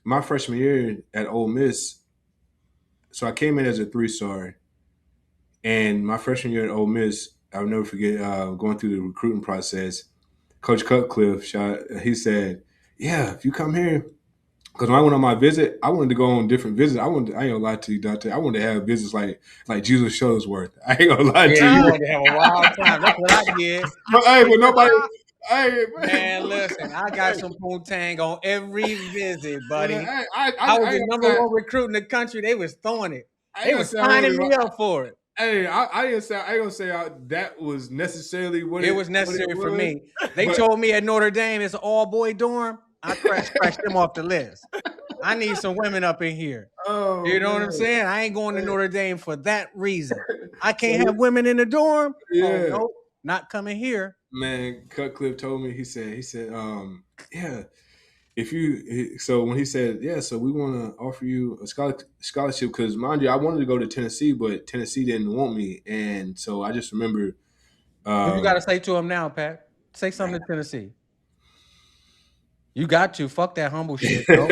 my freshman year at Ole Miss. So I came in as a 3-star, and my freshman year at Ole Miss, I'll never forget going through the recruiting process. Coach Cutcliffe, he said, "Yeah, if you come here." Because when I went on my visit, I wanted to go on different visits. I ain't gonna lie to you, Dante. I wanted to have visits like Jesus Shuttlesworth. I ain't gonna lie Yeah, to you you. wanted to have a wild time. That's what I did. But hey, but nobody. Hey, Man, listen, I got some poontang on every visit, man, buddy. I was I the ain't number gonna say one recruit in the country. They was throwing it. I ain't They gonna was say I signing wanted. me up for it. Hey, I ain't gonna say that was necessarily what It was what it necessary for was. me. They But told me at Notre Dame it's an all-boy dorm. I scratched them off the list. I need some women up in here. oh You know what man, I'm saying? I ain't going to Notre Dame for that reason. I can't so have women in the dorm. Oh yeah, no, not coming here. man. Cutcliffe told me. He said, yeah. If you so when he said yeah, so we want to offer you a scholarship because mind you, I wanted to go to Tennessee, but Tennessee didn't want me, and so I just remember, What you got to um, say to him now, Pat? Say something to Tennessee. You got to fuck that humble shit, bro.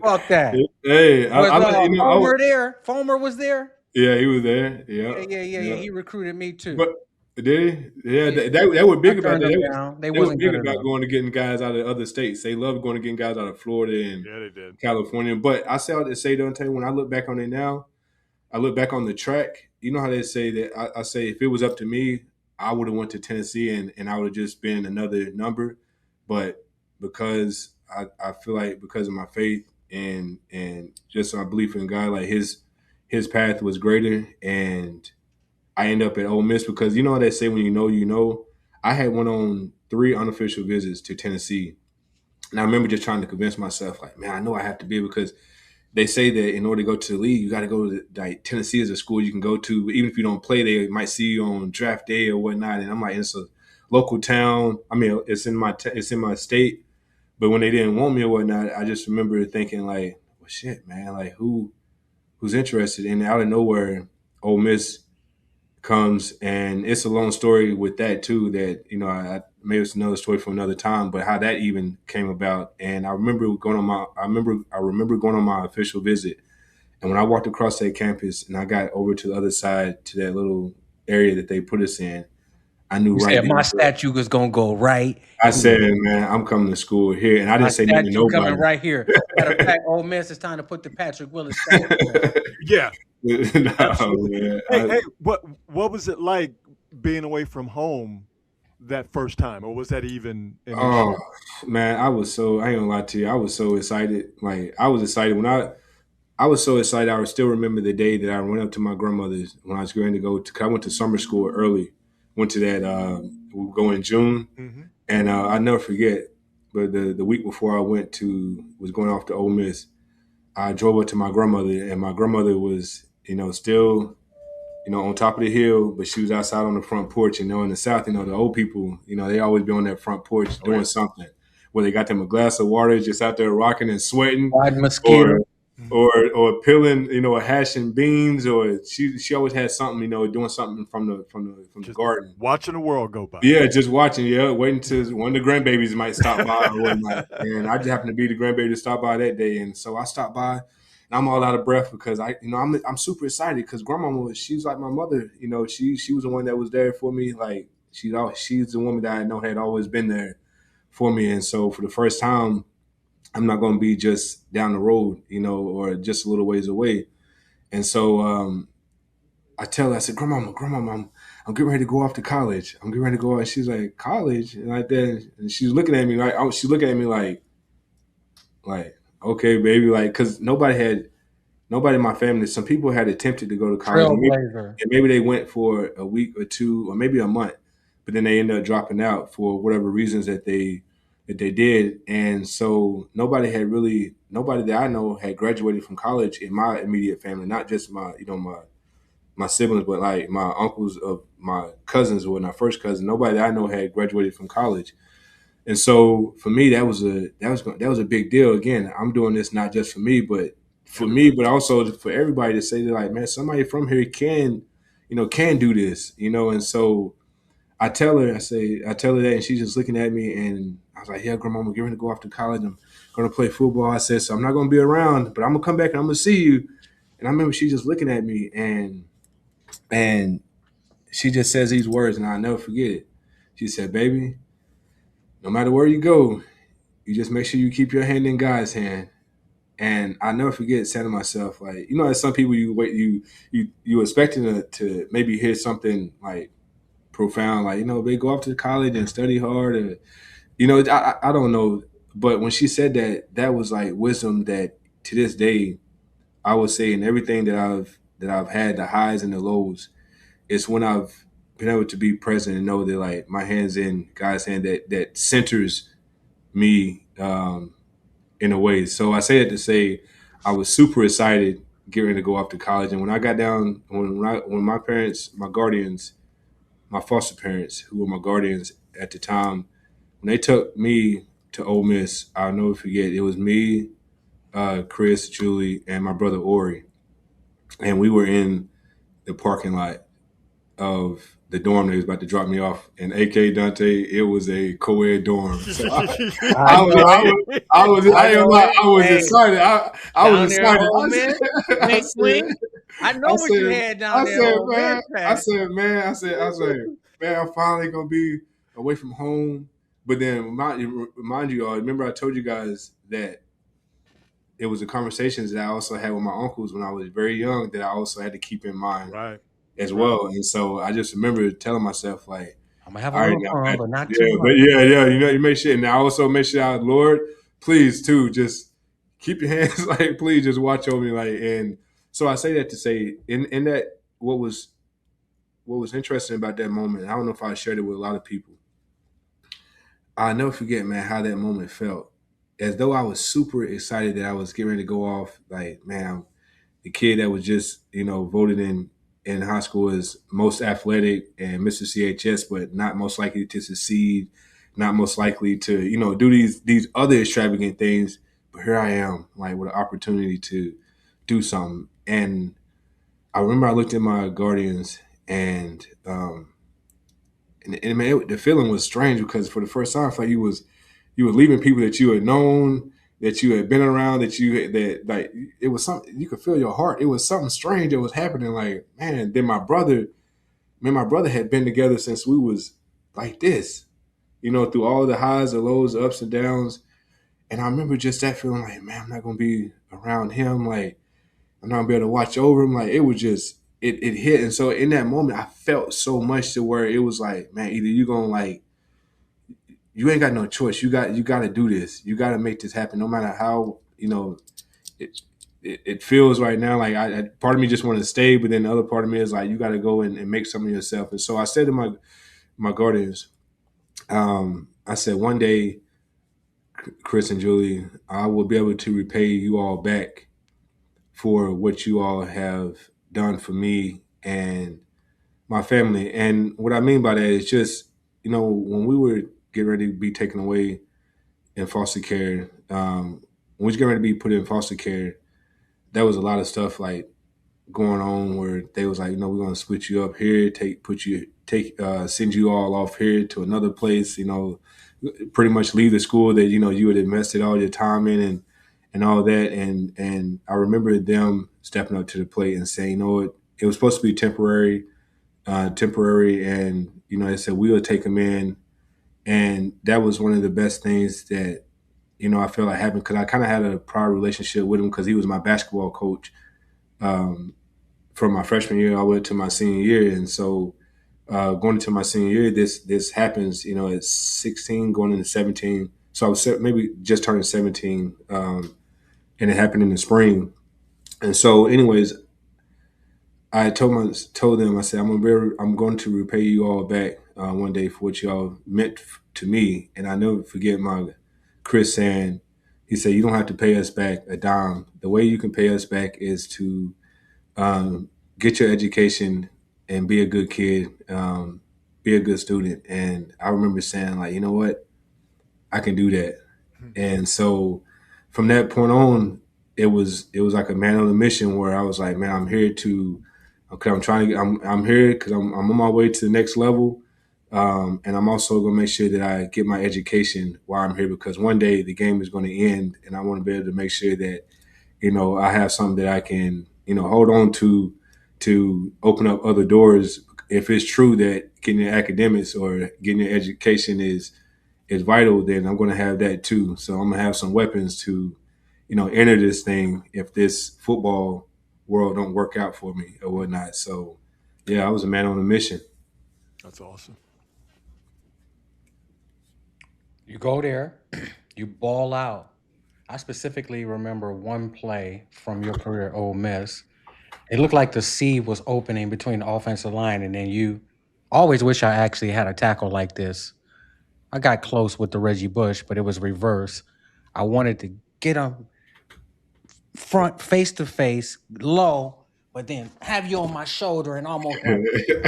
Fuck that. hey, Was I let you know, Fomer there? Fomer was there. yeah, he was there, yeah, Yeah. yeah, He recruited me too. but did he? Yeah, Yeah, they were I big about turned that. them down. They They were wasn't big good about enough. going to getting guys out of other states. They love going to getting guys out of Florida and Yeah, they did. California. But I say all to say, Dante, when I look back on it now, I look back on the track. You know how they say that I say if it was up to me, I would have went to Tennessee and I would have just been another number. But because I feel like because of my faith and just my belief in God, like his path was greater, and I end up at Ole Miss because you know how they say when you know you know. I had went on 3 unofficial visits to Tennessee, and I remember just trying to convince myself, like, man, I know I have to be because they say that in order to go to the league, you got to go to like Tennessee is a school you can go to. Even if you don't play, they might see you on draft day or whatnot. And I'm like, it's a local town. I mean, it's in my state. But when they didn't want me or whatnot, I just remember thinking like, well, shit, man, like who's interested? And out of nowhere, Ole Miss comes, and it's a long story with that too. That maybe it's another story for another time, but how that even came about. And I remember going on my official visit, and when I walked across that campus and I got over to the other side to that little area that they put us in, I knew You right said then. my statue was gonna go right I here. said, man, I'm coming to school here, and I My didn't say nothing to statue coming nobody. right here. Matter of fact, Ole Miss, it's time to put the Patrick Willis statue up. Yeah, No, absolutely. man. Hey, what was it like being away from home that first time, or was that even an Oh issue? man, I ain't gonna lie to you. I was so excited. Like I was excited I was so excited. I still remember the day that I went up to my grandmother's when I was going to go to. 'Cause I went to summer school early. Went to that. We go in June, Mm-hmm. and I never forget. But the week before I was going off to Ole Miss. I drove up to my grandmother, and my grandmother was still on top of the hill, but she was outside on the front porch. In the South, the old people, they always be on that front porch Oh yeah. doing something. Where they got them a glass of water, just out there rocking and sweating, Fried mosquito. or Mhm. or peeling, or hashing beans, or she always had something, doing something from the Just garden. watching the world go by. Yeah, just watching. Yeah, waiting to one of the grandbabies might stop by or whatnot. And I just happened to be the grandbaby to stop by that day, and so I stopped by, and I'm all out of breath because I'm super excited because she's like my mother. She was the one that was there for me. Like she's the woman that I know had always been there for me, and so for the first time, I'm not going to be just down the road, or just a little ways away. And so I tell her, I said, Grandmama, I'm getting ready to go off to college. I'm getting ready to go out. And she's like, college? And like that. And she's looking at me she's looking at me like, okay, baby. Like, cause nobody in my family, some people had attempted to go to college Trailblazer. and maybe they went for a week or two or maybe a month, but then they ended up dropping out for whatever reasons that they did. And so nobody that I know had graduated from college in my immediate family, not just my siblings, but like my uncles of my cousins or my first cousin, nobody that I know had graduated from college. And so for me, that was a big deal. Again, I'm doing this not just for me, but for me, Everybody. but also for everybody to say that like, man, somebody from here can do this, And so I tell her that, and she's just looking at me, and I was like, yeah, grandma, I'm getting ready to go off to college. I'm going to play football. I said, so I'm not going to be around, but I'm gonna come back and I'm gonna see you. And I remember she just looking at me, and she just says these words, and I'll never forget it. She said, baby, no matter where you go, you just make sure you keep your hand in God's hand. And I never forget saying to myself, like, as some people you expecting to maybe hear something like profound, like, they go off to college and study hard, or I don't know. But when she said that, that was like wisdom that to this day I would say in everything that I've had, the highs and the lows, it's when I've been able to be present and know that like my hands in God's hand that centers me in a way. So I say it to say I was super excited getting ready to go off to college, and when I got down, when my parents, my guardians, my foster parents, who were my guardians at the time, when they took me to Ole Miss, I'll never forget. It was me, Chris, Julie, and my brother Ori, and we were in the parking lot of the dorm that was about to drop me off. And AK Donte, it was a co-ed dorm. So I know it. I I ain't gonna know lie, it. I was Hey, excited. I was down there in excited. Ole Miss, I wink, said, wink. I know I what you said, had down I there in said, Ole Miss, man, I Pat. said, man, man, I'm finally gonna be away from home. But then remind you all, remember I told you guys that it was the conversations that I also had with my uncles when I was very young that I also had to keep in mind Right. as Right. well. And so I just remember telling myself, like, I'm gonna have a all right, little now, fun, Pat, but not too yeah, but much. yeah, you make sure. And I also make sure, Lord, please, too, just keep your hands, like, please, just watch over me, like. And so I say that to say, in that, what was interesting about that moment. I don't know if I shared it with a lot of people. I'll never forget, man, how that moment felt. As though I was super excited that I was getting ready to go off. Like, man, the kid that was just voted in high school as most athletic and Mr. CHS, but not most likely to succeed, not most likely to do these other extravagant things. But here I am, like with an opportunity to do something. And I remember I looked at my guardians, and man, the feeling was strange because for the first time, I felt like you were leaving people that you had known, that you had been around, that like it was something you could feel your heart. It was something strange that was happening. Like, man, then my brother had been together since we was like this, through all the highs, the lows, the ups and downs. And I remember just that feeling like, man, I'm not gonna be around him. Like, I'm not gonna be able to watch over him. Like, it hit. And so in that moment, I felt so much to where it was like, man, either you gonna like, you ain't got no choice. You got to do this. You got to make this happen, no matter how it, it feels right now. Like part of me just want to stay, but then the other part of me is like, you got to go and make something of yourself. And so I said to my guardians, I said, one day, Chris and Julie, I will be able to repay you all back for what you all have done for me and my family. And what I mean by that is just, when we were getting ready to be taken away in foster care, when we was getting ready to be put in foster care, there was a lot of stuff like going on where they was like, we're gonna split you up here, send you all off here to another place, pretty much leave the school that you had invested all your time in and all that. And I remember them stepping up to the plate and saying, it was supposed to be temporary, and they said we'll take them in, and that was one of the best things that I felt like happened, because I kind of had a prior relationship with him because he was my basketball coach from my freshman year all the way to my senior year. And so going into my senior year, this happens, at 16, going into 17. So I was maybe just turning 17, and it happened in the spring. And so, anyways, I told them, I said, I'm going to repay you all back one day for what y'all meant to me. And I never forget my Chris saying, he said, you don't have to pay us back a dime. The way you can pay us back is to get your education and be a good kid, be a good student. And I remember saying, like, you know what, I can do that. And so from that point on, it was like a man on a mission where I was like, man, I'm here to, okay, I'm here because I'm on my way to the next level. And I'm also going to make sure that I get my education while I'm here, because one day the game is going to end, and I want to be able to make sure that, I have something that I can, hold on to open up other doors. If it's true that getting your academics or getting your education is vital, then I'm going to have that too. So I'm going to have some weapons to, enter this thing if this football world don't work out for me or whatnot. So, yeah, I was a man on a mission. That's awesome. You go there, you ball out. I specifically remember one play from your career at Ole Miss. It looked like the sea was opening between the offensive line, and then you always wish I actually had a tackle like this. I got close with the Reggie Bush, but it was reverse. I wanted to get him front, face to face, low, but then have you on my shoulder and almost like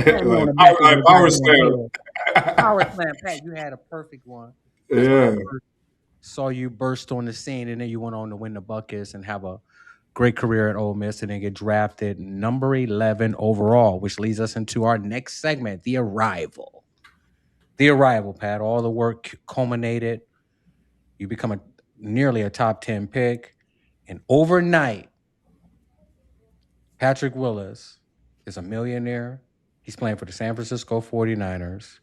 throw you on Like the back of your power goddamn slam. head. Power slam, Pat. You had a perfect one. That's when I Yeah. first saw you burst on the scene, and then you went on to win the buckets and have a great career at Ole Miss, and then get drafted number 11 overall, which leads us into our next segment, the arrival. The arrival, Pat. All the work culminated. You become nearly a top 10 pick, and overnight, Patrick Willis is a millionaire. He's playing for the San Francisco 49ers.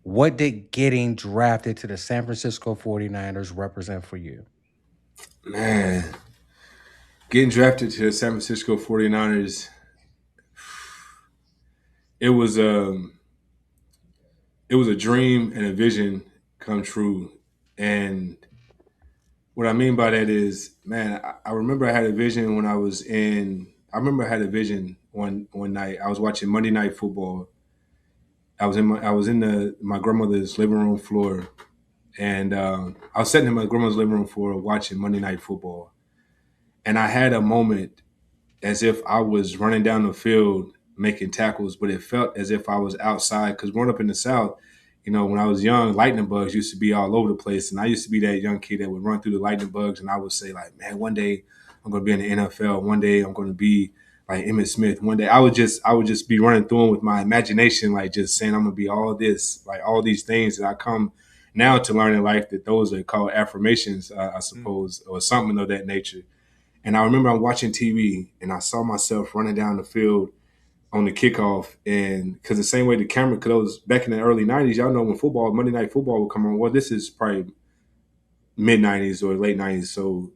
What did getting drafted to the San Francisco 49ers represent for you? Man, getting drafted to the San Francisco 49ers, it was it was a dream and a vision come true. And what I mean by that is, man, I remember I had a vision when I was in. I remember I had a vision one night. I was watching Monday Night Football. I was in my grandmother's living room floor, and I was sitting in my grandmother's living room floor watching Monday Night Football, and I had a moment as if I was running down the field making tackles, but it felt as if I was outside. Because growing up in the South, when I was young, lightning bugs used to be all over the place, and I used to be that young kid that would run through the lightning bugs, and I would say like, man, one day I'm going to be in the NFL. One day I'm going to be like Emmitt Smith. One day I would just be running through them with my imagination, like just saying I'm going to be all this, like all these things that I come now to learn in life that those are called affirmations, I suppose, or something of that nature. And I remember I'm watching TV and I saw myself running down the field on the kickoff. And because the same way the camera, because it was back in the early 90s, y'all know when Monday Night Football would come on. Well, this is probably mid 90s or late 90s. So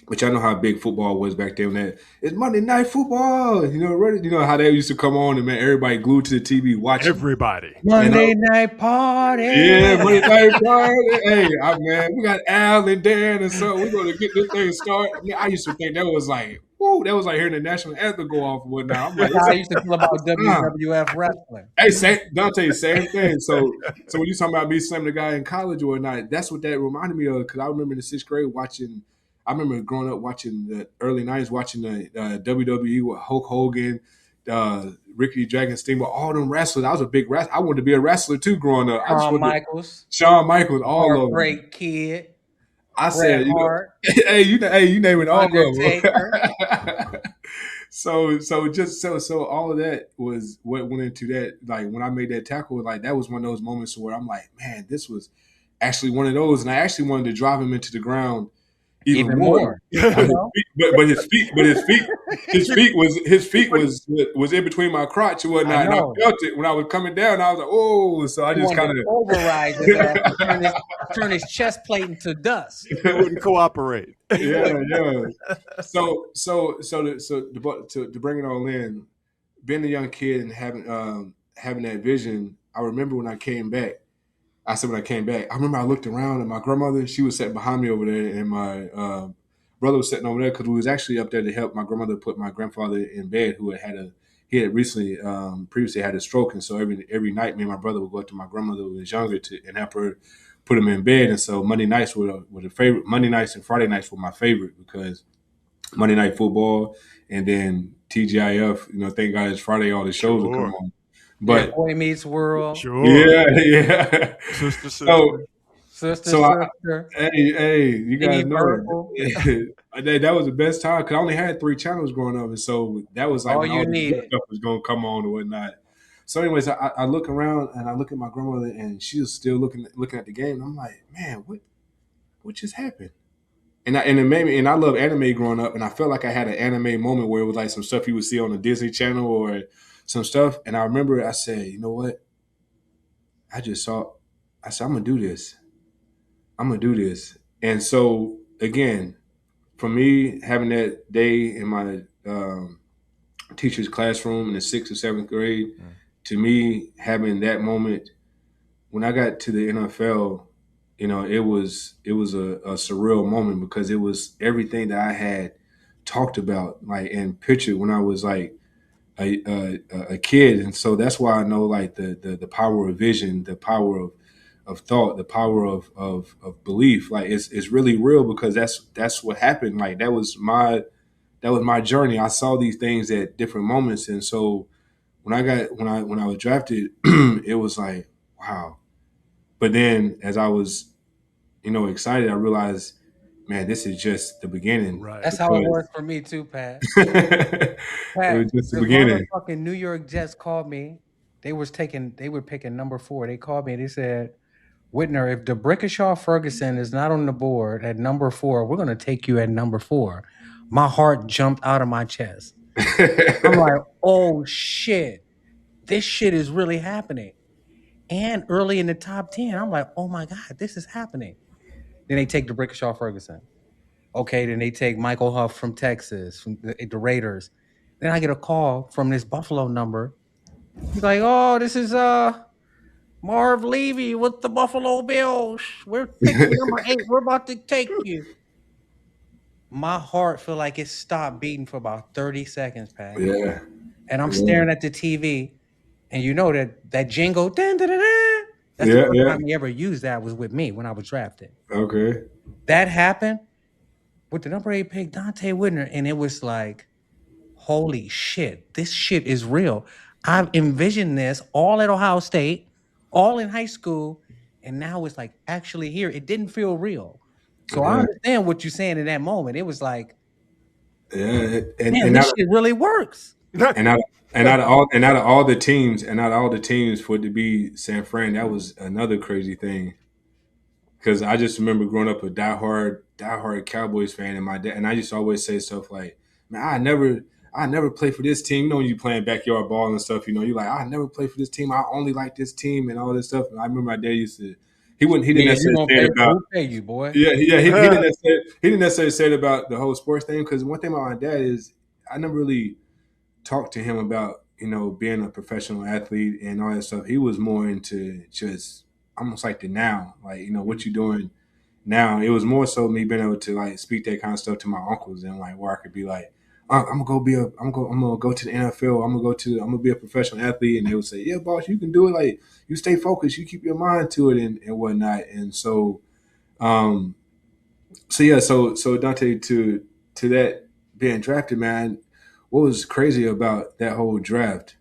But y'all know how big football was back then. That it's Monday Night Football. You know how they used to come on and man, everybody glued to the TV watching it. Everybody. And Monday night party. yeah, Monday Night Party. Hey, man, we got Al and Dan and so we're gonna get this thing started. I used to think that was like, whoa, that was like hearing the national anthem go off and whatnot. I'm like, That's how I used to feel about time. WWF wrestling. Hey, Dante, same thing. So when you talking about me slamming the guy in college or whatnot, that's what that reminded me of. Because I remember in the sixth grade watching. I remember growing up watching the early '90s, watching the WWE with Hulk Hogan, Ricky Dragon Steamboat, all them wrestlers. I was a big wrestler. I wanted to be a wrestler too growing up. I just Shawn wanted to, Michaels, Shawn Michaels, all of them. Heartbreak Kid, I Bret said, Hart, hey, you naming all of Undertaker. them. So all of that was what went into that. Like when I made that tackle, like that was one of those moments where I'm like, man, this was actually one of those, and I actually wanted to drive him into the ground even Even more. more. But his feet was in between my crotch and whatnot, I and I know. felt it when I was coming down. I was like, oh, so I He just wanted kind to of override his ass and turn his chest plate into dust. He wouldn't cooperate. yeah. To bring it all in, being a young kid and having that vision, I remember when I came back. I said when I came back, I remember I looked around and my grandmother, she was sitting behind me over there, and my brother was sitting over there because we was actually up there to help my grandmother put my grandfather in bed, who he had recently previously had a stroke, and so every night me and my brother would go up to my grandmother who was younger and help her put him in bed. And so Monday nights were the favorite. Monday nights and Friday nights were my favorite because Monday Night Football and then TGIF. Thank God it's Friday, all the shows will come Sure. on. Yeah, But Boy Meets World, Sure. yeah. Sister. So Sister, so I, Sister, hey, you guys Penny know Purple. that was the best time because I only had 3 channels growing up, and so that was like All when all you the good needed. stuff was gonna come on and whatnot. So, anyways, I look around and I look at my grandmother, and she was still looking at the game. And I'm like, man, what just happened? And it made me, and I love anime growing up, and I felt like I had an anime moment where it was like some stuff you would see on the Disney Channel or some stuff. And I remember I said, you know what? I just saw. I said, I'm gonna do this. I'm gonna do this. And so again, for me, having that day in my teacher's classroom in the 6th or 7th grade, to me having that moment when I got to the NFL, it was a surreal moment because it was everything that I had talked about, like and pictured when I was like a kid, and so that's why I know like the power of vision, the power of thought, the power of belief. Like it's really real because that's what happened. Like that was my journey. I saw these things at different moments, and so when I was drafted, it was like wow. But then as I was excited, I realized, man, this is just the beginning Right. That's how it because was for me too, Pat. it was Pat, just the the beginning. motherfucking New York Jets called me. They were picking number 4. They called me and they said, Whitner, if DeBrickashaw Ferguson is not on the board at number 4, we're gonna take you at number 4. My heart jumped out of my chest. I'm like, oh shit, this shit is really happening. And early in the top 10, I'm like, oh my God, this is happening. Then they take DeBrickashaw Ferguson. Okay, then they take Michael Huff from Texas, from the Raiders. Then I get a call from this Buffalo number. He's like, "Oh, this is Marv Levy with the Buffalo Bills. We're picking number 8. We're about to take you." My heart felt like it stopped beating for about 30 seconds, Pat. Yeah, And I'm yeah, staring at the TV, and you know that jingle, dun, dun, dun, dun, that's the yeah, first yeah. time he ever used that was with me when I was drafted. Okay. That happened with the number 8 pick, Donte Whitner, and it was like, holy shit, this shit is real. I've envisioned this all at Ohio State, all in high school, and now it's like actually here. It didn't feel real. So I Yeah, understand what you're saying in that moment. It was like, yeah. And damn, and this out shit really works. and out and out of all the teams for it to be San Fran, that was another crazy thing. Because I just remember growing up a diehard Cowboys fan, and my dad, and I used to always say stuff like, "Man, I never play for this team." When you playing backyard ball and stuff, you're like, "I never play for this team. I only like this team," and all this stuff. And I remember my dad used to he wouldn't he didn't Yeah, you necessarily gonna say it pay for about who pay you, boy. he didn't necessarily say it about the whole sports thing because one thing about my dad is I never really talked to him about being a professional athlete and all that stuff. He was more into just almost like the now, like what you doing now. It was more so me being able to like speak that kind of stuff to my uncles and like where I could be like, I'm gonna go to the NFL. I'm gonna be a professional athlete, and they would say, yeah, boss, you can do it. Like you stay focused, you keep your mind to it and whatnot. And um, so Donte to that being drafted, man. What was crazy about that whole draft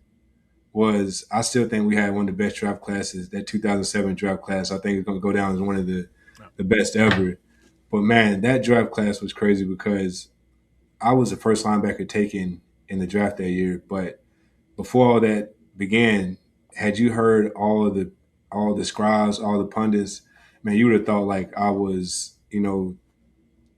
was I still think we had one of the best draft classes. That 2007 draft class, I think, is going to go down as one of the best ever. But man, that draft class was crazy because I was the first linebacker taken in the draft that year. But before all that began, had you heard all the scribes, all the pundits, man, you would have thought like I was,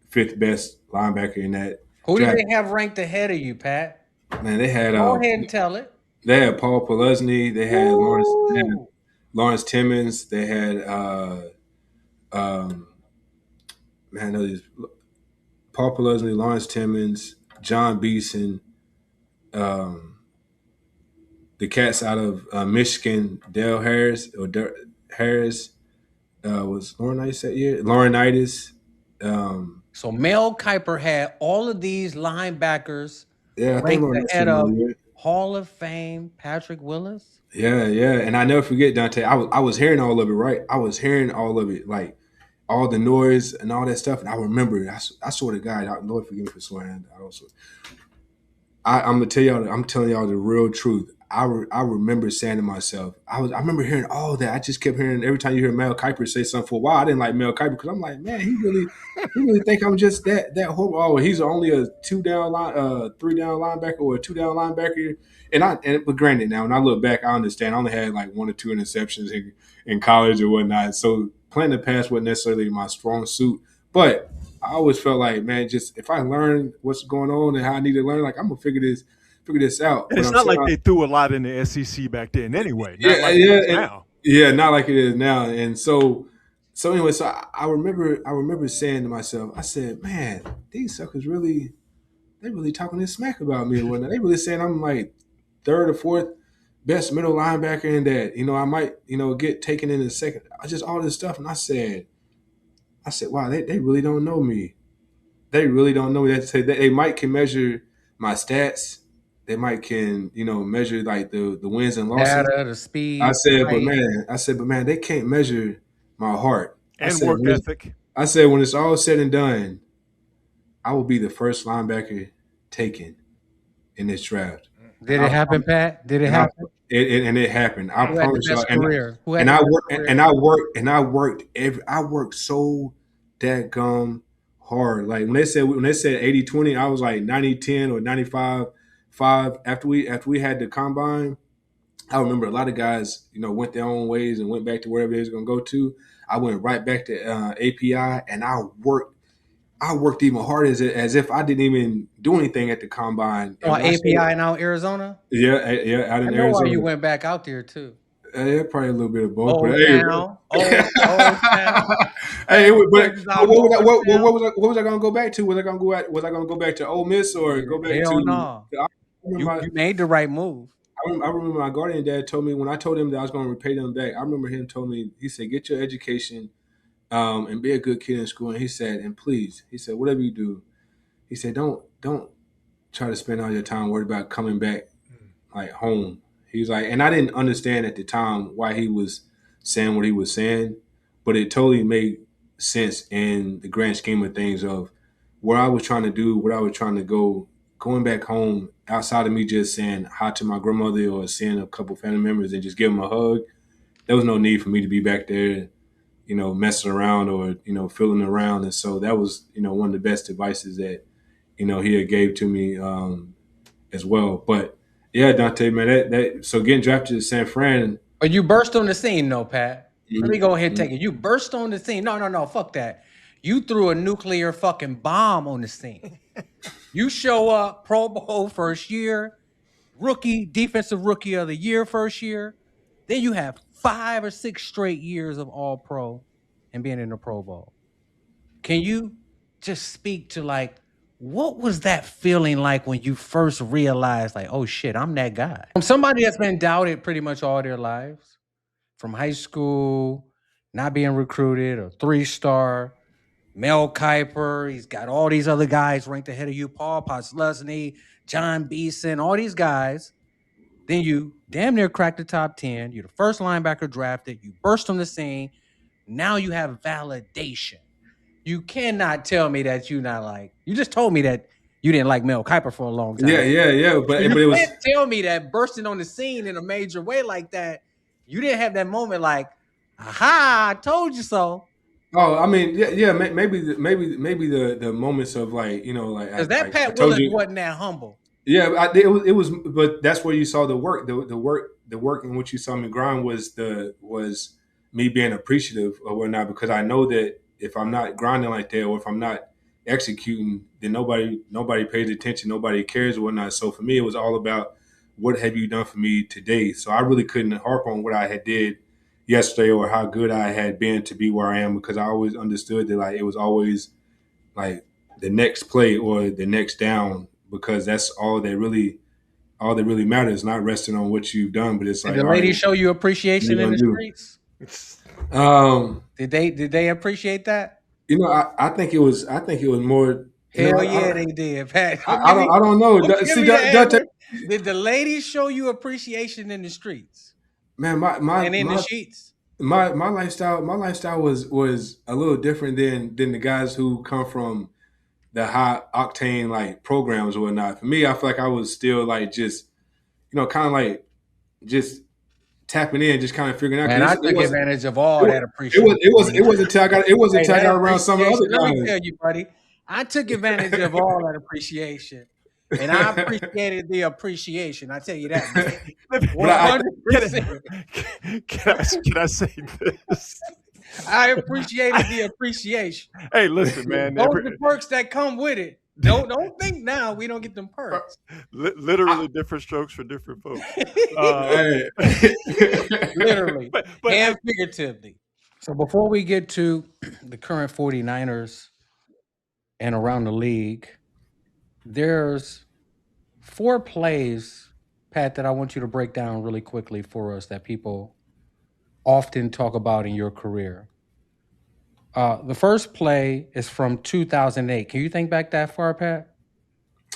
fifth best linebacker in that Who did draft. they have ranked ahead of you, Pat? Man, they had Go ahead and tell it. Paul Peluzny, they had Ooh. Lawrence Timmons, they had um, man, no, these Paul Peluzny, Lawrence Timmons, John Beeson, um, the cats out of Michigan, Dale Harris Harris was Laurinaitis that year. Laurinaitis, um, So Mel Kiper had all of these linebackers yeah, I think ranked Laurinaitis ahead came out of of year. Hall of Fame Patrick Willis. Yeah, yeah, and I never forget Donte. I was hearing all of it, right? I was hearing all of it, like all the noise and all that stuff, and I remember. I swear to God, Lord forgive me for swearing. I'm gonna tell y'all. I'm telling y'all the real truth. I remember saying to myself, I remember hearing all that. I just kept hearing every time you hear Mel Kiper say something for a while. I didn't like Mel Kiper because I'm like, man, he really think I'm just that horrible. Oh, he's only a three down linebacker or a two down linebacker. But granted, now when I look back, I understand. I only had like one or two interceptions in college or whatnot. So playing the pass wasn't necessarily my strong suit, but I always felt like, man, just if I learn what's going on and how I need to learn, like I'm gonna figure this out. And But it's I'm not saying, like they threw a lot in the SEC back then anyway, not yeah, like it yeah, is now. yeah, not like it is now. And so anyway, so I remember saying to myself, I said, man, these suckers they really talking this smack about me or whatnot. They really saying I'm like third or fourth best middle linebacker and that, I might, get taken in the second. Just all this stuff. And I said, wow, they really don't know me. They really don't know me. They might can measure my stats. They might can, measure like the wins and losses. Data, the speed, height. I said, but man, they can't measure my heart. And work ethic. I said, when it's all said and done, I will be the first linebacker taken in this draft. And Did it happen, Pat? Did it happen? it happened. I Who had the promise y'all. best career? Who had And the I best worked career? I worked so dadgum hard. Like when they said 80-20, I was like 90-10 or 95-5. After we had the combine, I remember a lot of guys, went their own ways and went back to wherever they was gonna go to. I went right back to API and I worked even harder as if I didn't even do anything at the combine. And Oh, when I say API now Arizona. yeah, out I in know why you Arizona, went back out there too. yeah, probably a little bit of both. But Old hey, town, old town. hey, Headquarters out what was north town. what was I going to go back to? Was I going to go back to Ole Miss or go back Hell to? no. I remember You made the right move. I remember my guardian dad told me when I told him that I was going to repay them back. I remember him told me he said, "Get your education, and be a good kid in school." And he said, "And please," he said, "whatever you do," he said, "Don't try to spend all your time worried about coming back like home." He was like, and I didn't understand at the time why he was saying what he was saying, but it totally made sense in the grand scheme of things of what I was trying to do, what I was trying to going back home outside of me just saying hi to my grandmother or seeing a couple family members and just give them a hug. There was no need for me to be back there, messing around or, fooling around. And so that was, one of the best advices that, he had gave to me as well. But yeah, Donte, man, so getting drafted to San Fran. But you burst on the scene, though, Pat. Let me Mhm, go ahead and mhm. take it. You burst on the scene. No, no, no. Fuck that. You threw a nuclear fucking bomb on the scene. You show up, Pro Bowl first year, rookie, defensive rookie of the year first year. Then you have 5 or 6 straight years of all pro and being in the Pro Bowl. Can you just speak to like what was that feeling like when you first realized like, oh shit, I'm that guy? From somebody that's been doubted pretty much all their lives, from high school, not being recruited, a 3-star, Mel Kiper, he's got all these other guys ranked ahead of you, Paul Posluszny, John Beeson, all these guys. Then you damn near crack the top 10. You're the first linebacker drafted. You burst on the scene. Now you have validation. You cannot tell me that you not like. You just told me that you didn't like Mel Kiper for a long time. Yeah. But You it was. can't tell me that bursting on the scene in a major way like that, you didn't have that moment like, aha, I told you so. Oh, I mean, maybe the moments of like, you know, like Because that I Pat told Willis you. wasn't that humble. Yeah, it was, but that's where you saw the work. The work in which you saw me grind was me being appreciative or whatnot. Because I know that if I'm not grinding like that, or if I'm not executing, then nobody pays attention, nobody cares or whatnot. So for me, it was all about what have you done for me today. So I really couldn't harp on what I had did yesterday or how good I had been to be where I am, because I always understood that like it was always like the next play or the next down, because that's all that really matters. Not resting on what you've done, but it's Did like, the all right, ladies show you what are appreciation you in gonna the do? streets? Um, Did they appreciate that? you know, I think it was more. You know, Hell yeah, they did, Pat. I don't know. Don't give See, me the Dante, answer. Did the ladies show you appreciation in the streets man, and in the sheets? my lifestyle was a little different than the guys who come from the high octane like programs or whatnot. For me, I feel like I was still like just, you know, kind of like just tapping in, just kind of figuring out. Man, I Because took advantage of all it, that appreciation. it was until I got Hey, that around some of the appreciation. other Let me guys. tell you, buddy. I took advantage of all that appreciation, and I appreciated the appreciation. I tell you that, man. But I 100%. Can I say this? I appreciated the appreciation. Hey, listen, man. Those are the perks that come with it. Don't think now we don't get them perks. Literally different strokes for different folks. Literally but and figuratively. So before we get to the current 49ers and around the league, there's 4 plays, Pat, that I want you to break down really quickly for us that people often talk about in your career. The first play is from 2008. Can you think back that far, Pat?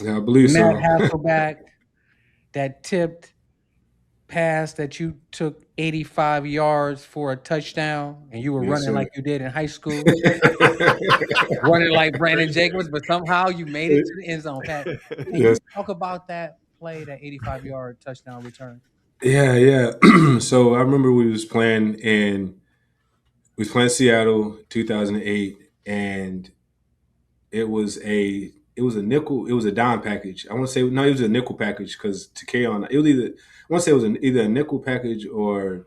yeah, I believe Matt so. Hasselback, that tipped pass that you took 85 yards for a touchdown, and you were Yes, running sir. like you did in high school, running like Brandon Jacobs, but somehow you made it to the end zone, Pat. Can you Yes. talk about that play, that 85-yard touchdown return? Yeah. So I remember we was playing Seattle 2008, and it was a nickel. It was a dime package. I want to say no, it was a nickel package because to carry on, it was either I want to say it was either a nickel package or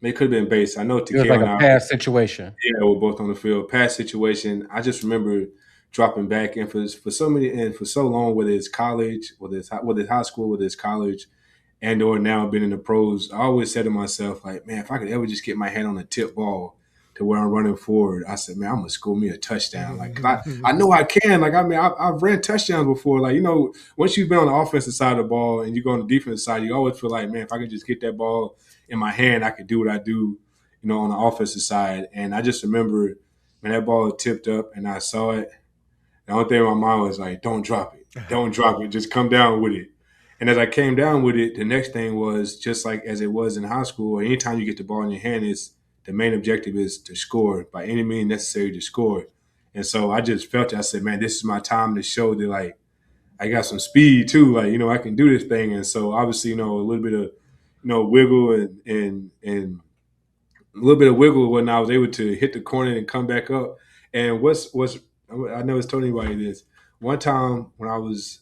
it could have been base. I know It was Takeo like and a I, pass situation. yeah, we're both on the field. Past situation, I just remember dropping back, and for so many and for so long, whether it's college, whether it's high school, whether it's college, and or now being in the pros, I always said to myself, like, man, if I could ever just get my hand on a tip ball to where I'm running forward, I said, man, I'm gonna score me a touchdown. Like, 'cause I know I can. Like, I mean, I've ran touchdowns before. Like, you know, once you've been on the offensive side of the ball and you go on the defensive side, you always feel like, man, if I could just get that ball in my hand, I could do what I do, you know, on the offensive side. And I just remember when that ball tipped up and I saw it, the only thing in my mind was like, don't drop it. Don't drop it. Just come down with it. And as I came down with it, the next thing was just like as it was in high school, or anytime you get the ball in your hand, is the main objective is to score by any means necessary to score. And so I just felt it. I said, man, this is my time to show that like I got some speed too. Like, you know, I can do this thing. And so obviously, you know, a little bit of, you know, wiggle and a little bit of wiggle when I was able to hit the corner and come back up. And I never told anybody this. One time when I was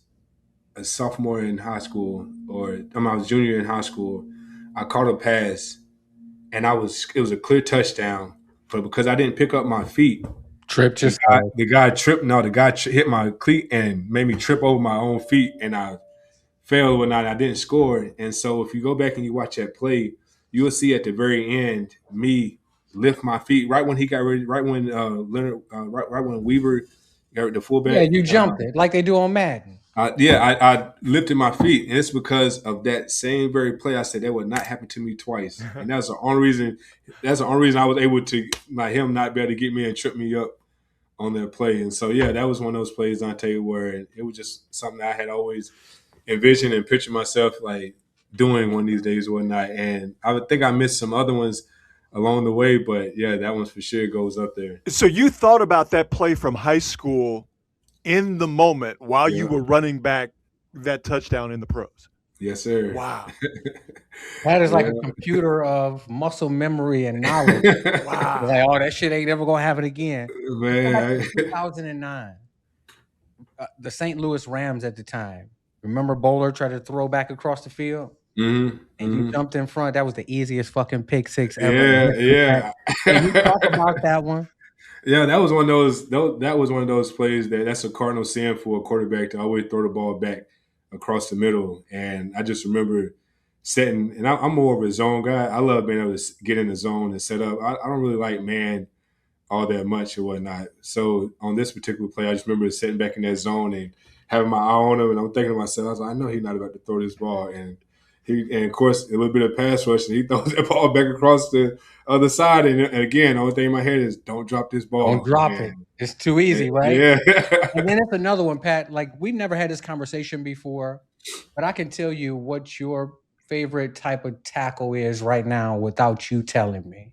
a sophomore in high school, I was a junior in high school, I caught a pass, and it was a clear touchdown, but because I didn't pick up my feet, Tripped yourself. the guy tripped. No, the guy hit my cleat and made me trip over my own feet, and I failed or not. I didn't score, and so if you go back and you watch that play, you'll see at the very end me lift my feet right when he got ready, right when Leonard, right when Weaver got the Yeah, fullback. you jumped it like they do on Madden. I lifted my feet, and it's because of that same very play. I said that would not happen to me twice, and that's the only reason. That's the only reason I was able to like him not be able to get me and trip me up on that play. And so yeah, that was one of those plays, Donte, where it was just something I had always envisioned and pictured myself like doing one of these days or whatnot. And I would think I missed some other ones along the way, but yeah, that one for sure goes up there. So you thought about that play from high school in the moment while you Yeah. were running back that touchdown in the pros. Yes, sir. Wow. That is like a Yeah. computer of muscle memory and knowledge. Wow. Like, oh, that shit ain't never gonna happen again. Go back to Man, 2009. The St. Louis Rams at the time. Remember Bowler tried to throw back across the field mm-hmm, and you mm-hmm. jumped in front? That was the easiest fucking pick six ever. Yeah, yeah. Can you talk about that one? Yeah, that was one of those. That was one of those plays that's a cardinal sin for a quarterback to always throw the ball back across the middle. And I just remember setting. And I'm more of a zone guy. I love being able to get in the zone and set up. I don't really like man all that much or whatnot. So on this particular play, I just remember sitting back in that zone and having my eye on him, and I'm thinking to myself, I was like, I know he's not about to throw this ball, and of course a little bit of pass rush, and he throws that ball back across the other side, and again, the only thing in my head is don't drop this Don't ball, drop it. It's too easy, right? yeah. And then it's another one, Pat. Like we've never had this conversation before, but I can tell you what your favorite type of tackle is right now without you telling me.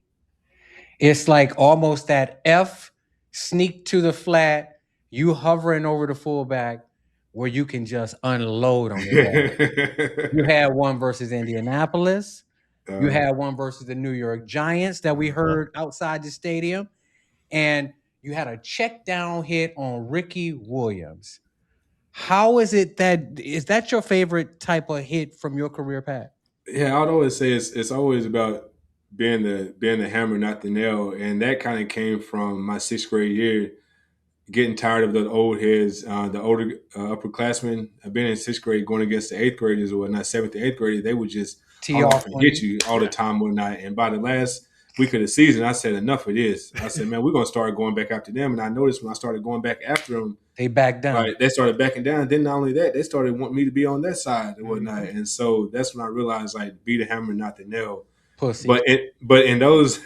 It's like almost that F sneak to the flat, you hovering over the fullback where you can just unload on your guy. You had one versus Indianapolis. You uh, had one versus the New York Giants that we heard outside the stadium. And you had a check down hit on Ricky Williams. How is it is that your favorite type of hit from your career, Pat? yeah, I'd always say it's always about being the hammer, not the nail, and that kind of came from my sixth grade year, getting tired of the old heads, the older upperclassmen. I've been in sixth grade going against the eighth graders or whatnot, seventh to eighth grade. They would just Tee haul off off and on hit you. you all the time, whatnot. And by the last week of the season, I said enough of this. I said, man, we're gonna start going back after them. And I noticed when I started going back after them, They back down. like they started backing down. Then not only that, they started wanting me to be on that side and whatnot. Mhm. And so that's when I realized like be the hammer, not the nail. Pussy. But in those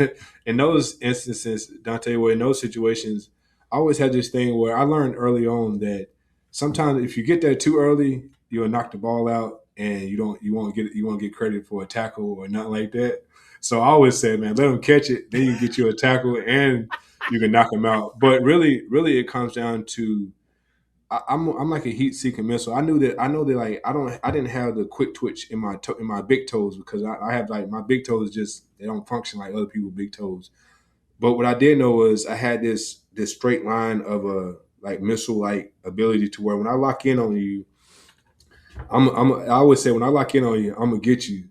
in those instances, Donte, where in those situations, I always had this thing where I learned early on that sometimes if you get there too early, you'll knock the ball out and you won't get credit for a tackle or nothing like that. So I always said, man, let them catch it, then you get you a tackle and you can knock them out. But really, it comes down to I'm like a heat seeking missile. I know that like I didn't have the quick twitch in in my big toes because I have like my big toes just they don't function like other people's big toes. But what I did know was I had this straight line of a like missile like ability to where when I lock in on you, I always say when I lock in on you, I'm gonna get you.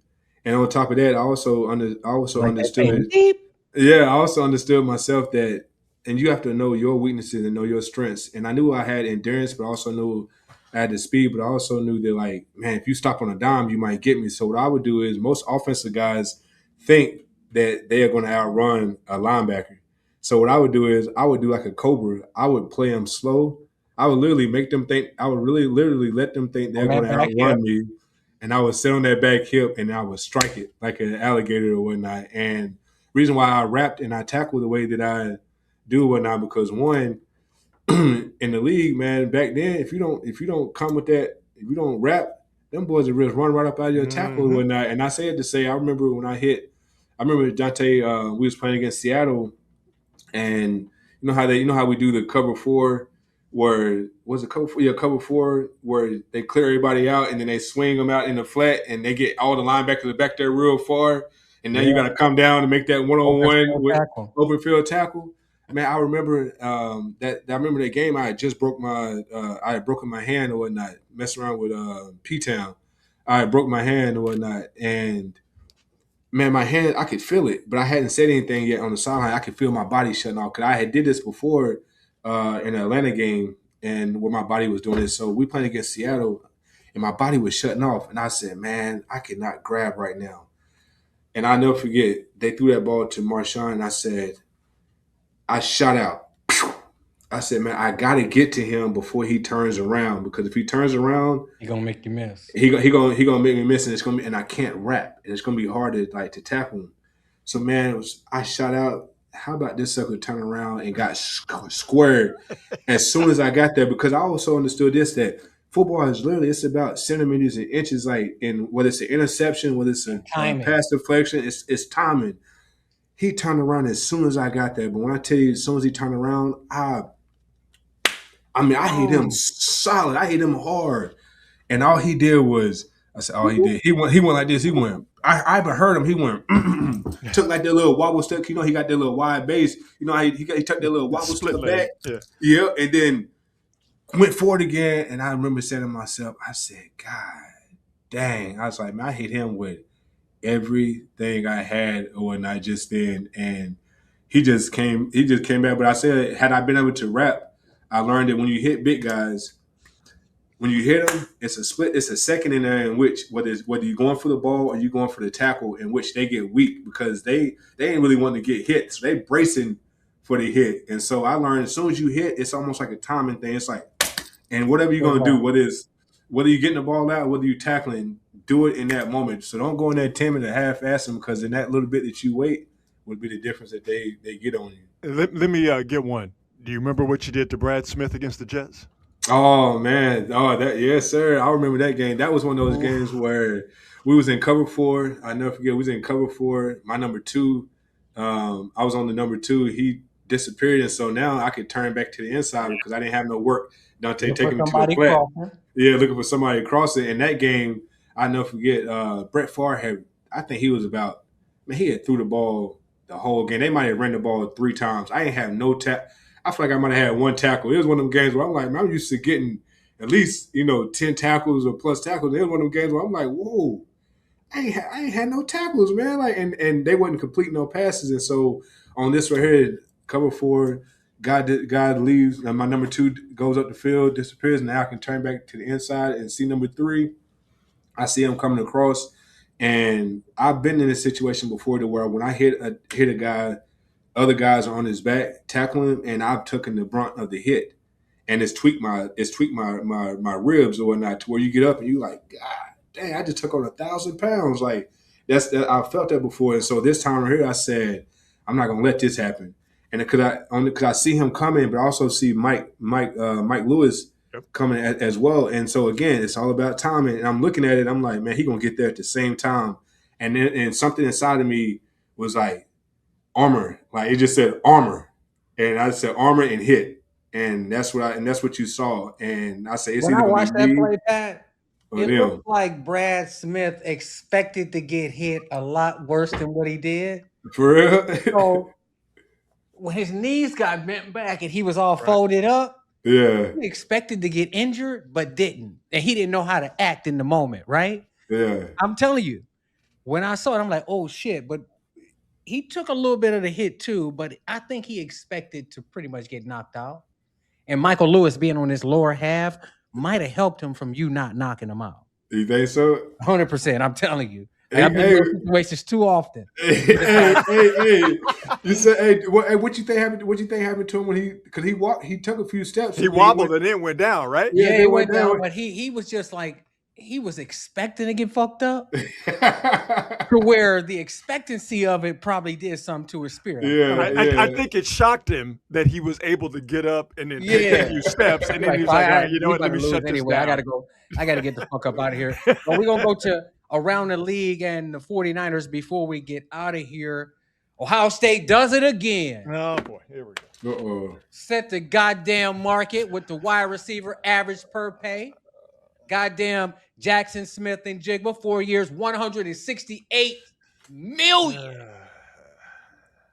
And on top of that, I also Like that thing. understood Beep. yeah, I also understood myself that, and you have to know your weaknesses and know your strengths. And I knew I had endurance, but I also knew I had the speed. But I also knew that, like, man, if you stop on a dime, you might get me. So what I would do is most offensive guys think that they are going to outrun a linebacker. So what I would do is I would do like a cobra. I would play them slow. I would literally make them think. I would really literally let them think On they're going that to back hip. outrun me, and I would sit on that back hip and I would strike it like an alligator or whatnot. And reason why I rapped and I tackle the way that I do whatnot because one in the league, man, back then if you don't come with that if you don't rap, them boys will just run right up out of your tackle and Mhm. whatnot. And I say it to say I remember when I remember Donte, we was playing against Seattle and you know how we do the cover four where was it cover four? Yeah, cover four where they clear everybody out and then they swing them out in the flat and they get all the linebackers back there real far and now you Yeah. got to come down and make that one on Open one field with tackle. open field tackle. Man, I remember I remember that game. I had just I had broken my hand or whatnot, messing around with P Town. I had broke my hand or whatnot, and man, my hand, I could feel it, but I hadn't said anything yet on the sideline. I could feel my body shutting off because I had did this before in an Atlanta game and where my body was doing this. So we playing against Seattle and my body was shutting off. And I said, man, I cannot grab right now. And I never forget, they threw that ball to Marshawn, and I said, I shot out. I said, man, I got to get to him before he turns around, because if he turns around, He gonna make you miss. he gonna make me miss, and it's gonna be, and I can't rap, and it's gonna be hard to tackle him. So man, I shot out. How about this sucker turn around and got squared as soon as I got there? Because I also understood this, that football is literally, it's about centimeters and inches, like in whether it's an interception, whether it's a Timing. pass deflection, it's timing. He turned around as soon as I got there, but when I tell you, as soon as he turned around, I hit him solid. I hit him hard. And all he did was, I said, all he did, he went like this. He went, I even heard him. He went, took like that little wobble step. You know, he got that little wide base. You know, he took that little wobble step back. Yeah. And then went forward again. And I remember saying to myself, I said, God dang. I was like, man, I hit him with everything I had or not just then. And he just came back. But I said, had I been able to rap, I learned that when you hit big guys, when you hit them, it's a second in there in which whether you're going for the ball or you're going for the tackle, in which they get weak because they ain't really wanting to get hit. So they bracing for the hit. And so I learned as soon as you hit, it's almost like a timing thing. It's like, and whatever you're gonna do, whether you're getting the ball out, whether you're tackling, do it in that moment. So don't go in there timid or half-assing, because in that little bit that you wait would be the difference that they get on you. Let me get one. Do you remember what you did to Brad Smith against the Jets? Oh man, yes sir. I remember that game. That was one of those games where we was in cover 4. I never forget. We was in cover 4. My number 2, I was on the number 2. He disappeared, and so now I could turn back to the inside because I didn't have no work. Donte taking me to the flat. Yeah, looking for somebody to cross it. In that game, I never forget. Brett Favre had, I think he was about, man, he had threw the ball the whole game. They might have ran the ball 3 times. I ain't have no tap. I feel like I might have had 1 tackle. It was one of them games where I'm like, man, I'm used to getting at least 10 tackles or plus tackles. It was one of them games where I'm like, whoa, I ain't had no tackles, man. Like, and they wasn't completing no passes. And so on this right here, cover 4, God leaves, and my number 2 goes up the field, disappears, and now I can turn back to the inside and see number 3. I see him coming across, and I've been in a situation before to where when I hit a guy, other guys are on his back tackling him, and I've taken the brunt of the hit, and it's tweaked my ribs or whatnot, to where you get up and you like, God dang, I just took on 1,000 pounds. Like I felt that before, and so this time right here, I said, I'm not gonna let this happen, and because I see him coming, but I also see Mike Lewis coming as well, and so again, it's all about timing. And I'm looking at it, I'm like, man, he gonna get there at the same time, and then and something inside of me was like, armor, like it just said armor, and I said armor and hit, and that's what you saw, and I say it's When either I gonna watched be that me play, Pat, or it them. looked like Brad Smith expected to get hit a lot worse than what he did. For real. So when his knees got bent back and he was all folded up, Yeah, he expected to get injured, but didn't. And he didn't know how to act in the moment, right? yeah. I'm telling you, when I saw it, I'm like, oh shit. But he took a little bit of the hit too, but I think he expected to pretty much get knocked out. And Michael Lewis being on his lower half might have helped him from you not knocking him out. You think so? 100%. I'm telling you. Hey, I've been in those situations too often. hey. You said, hey, what you think happened? What you think happened to him when he took a few steps. He wobbled and then went down, right? Yeah, it went down, but he was just like, he was expecting to get fucked up to where the expectancy of it probably did something to his spirit. I think it shocked him that he was able to get up and then take a few steps, and then he was like, all right, you know what, let me shut this down. I gotta get the fuck up out of here. But we're gonna go to around the league and the 49ers before we get out of here. Ohio State does it again. Oh boy, here we go. Uh-oh. Set the goddamn market with the wide receiver average per pay. Goddamn Jackson Smith and Jigba, 4 years, $168 million.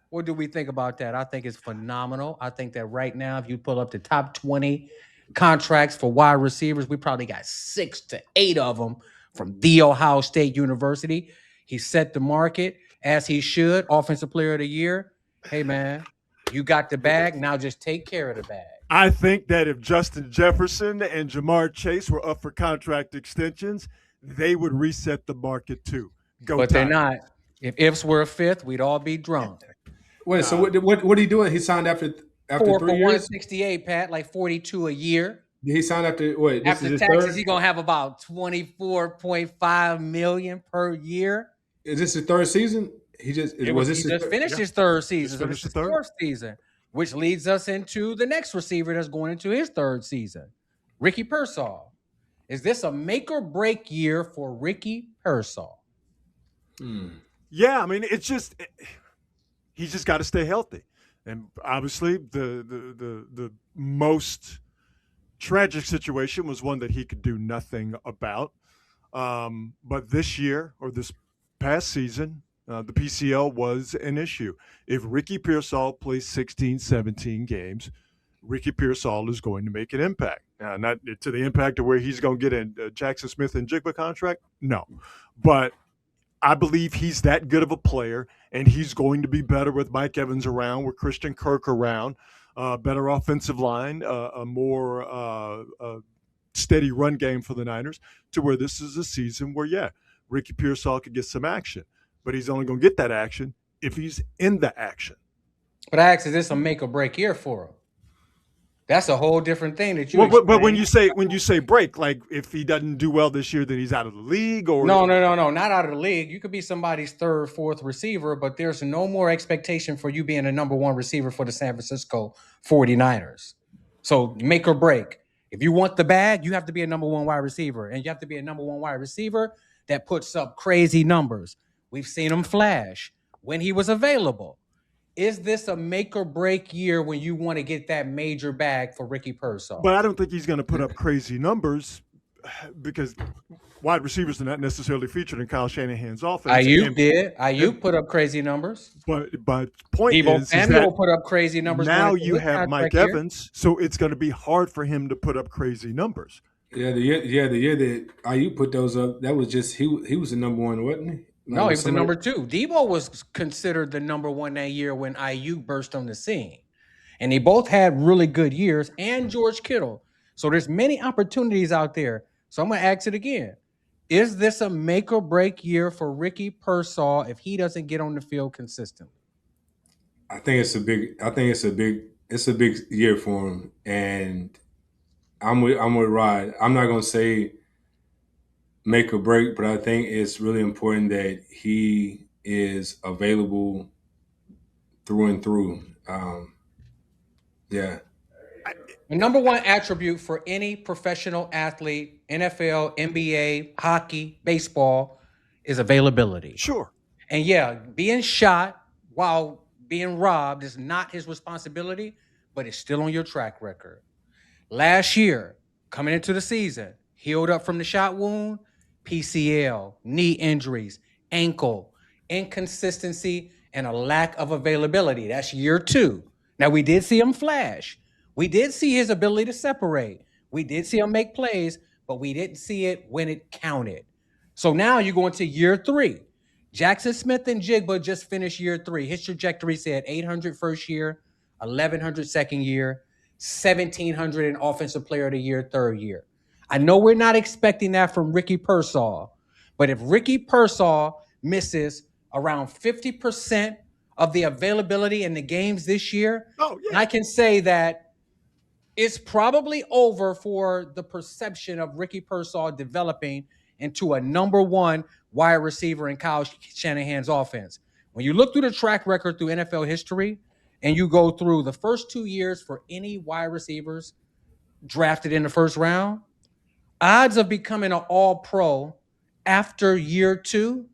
What do we think about that? I think it's phenomenal. I think that right now, if you pull up the top 20 contracts for wide receivers, we probably got 6 to 8 of them from The Ohio State University. He set the market as he should. Offensive Player of the Year. Hey, man, you got the bag. Now just take care of the bag. I think that if Justin Jefferson and Jamar Chase were up for contract extensions, they would reset the market too. But they're not. If ifs were a fifth, we'd all be drunk. Wait, so what are you doing? He signed after Four for 3 years? 168, Pat, like 42 a year. Did he sign after what? This is After his taxes, third? he gonna have about 24.5 million per year. Is this his third season? Was He this his just third? finished Yeah. his third Just season, so this finished is the his third. fourth season, which leads us into the next receiver that's going into his third season, Ricky Pearsall. Is this a make or break year for Ricky Pearsall? Yeah, I mean, it's just he's just got to stay healthy, and obviously the most tragic situation was one that he could do nothing about. But this year or this past season, the PCL was an issue. If Ricky Pearsall plays 16, 17 games, Ricky Pearsall is going to make an impact. Not to the impact of where he's going to get a Jackson Smith and Jigba contract, no. But I believe he's that good of a player, and he's going to be better with Mike Evans around, with Christian Kirk around, better offensive line, a more steady run game for the Niners, to where this is a season where, yeah, Ricky Pearsall could get some action, but he's only going to get that action if he's in the action. But I asked, is this a make or break year for him? That's a whole different thing that you. Well, but when you say break, like if he doesn't do well this year, then he's out of the league, or No, not out of the league. You could be somebody's third, fourth receiver, but there's no more expectation for you being a number one receiver for the San Francisco 49ers. So make or break. If you want the bag, you have to be a number one wide receiver, and you have to be a number one wide receiver that puts up crazy numbers. We've seen him flash when he was available. Is this a make or break year when you want to get that major bag for Ricky Pearsall? But I don't think he's going to put up crazy numbers because wide receivers are not necessarily featured in Kyle Shanahan's offense. Ayuk did. Ayuk put up crazy numbers. But point Debo is Samuel that put up crazy numbers. now you have Mike Evans, so it's going to be hard for him to put up crazy numbers. Yeah, the year that IU put those up, that was just he was the number one, wasn't he? No, he was the number two. Debo was considered the number one that year when Ayuk burst on the scene. And they both had really good years, and George Kittle. So there's many opportunities out there. So I'm going to ask it again. Is this a make or break year for Ricky Pearsall if he doesn't get on the field consistently? I think it's a big year for him, and I'm with Rod. I'm not gonna say make or break, but I think it's really important that he is available through and through. Yeah. The number one attribute for any professional athlete, NFL, NBA, hockey, baseball, is availability. Sure. And yeah, being shot while being robbed is not his responsibility, but it's still on your track record. Last year, coming into the season, healed up from the shot wound, PCL, knee injuries, ankle, inconsistency, and a lack of availability. That's year two. Now, we did see him flash. We did see his ability to separate. We did see him make plays, but we didn't see it when it counted. So now you go into year three. Jackson Smith and Jigba just finished year three. His trajectory said 800 first year, 1,100 second year, 1,700 in offensive player of the year, third year. I know we're not expecting that from Ricky Pearsall, but if Ricky Pearsall misses around 50% of the availability in the games this year, I can say that it's probably over for the perception of Ricky Pearsall developing into a number one wide receiver in Kyle Shanahan's offense. When you look through the track record through NFL history and you go through the first 2 years for any wide receivers drafted in the first round, odds of becoming an all-pro after year two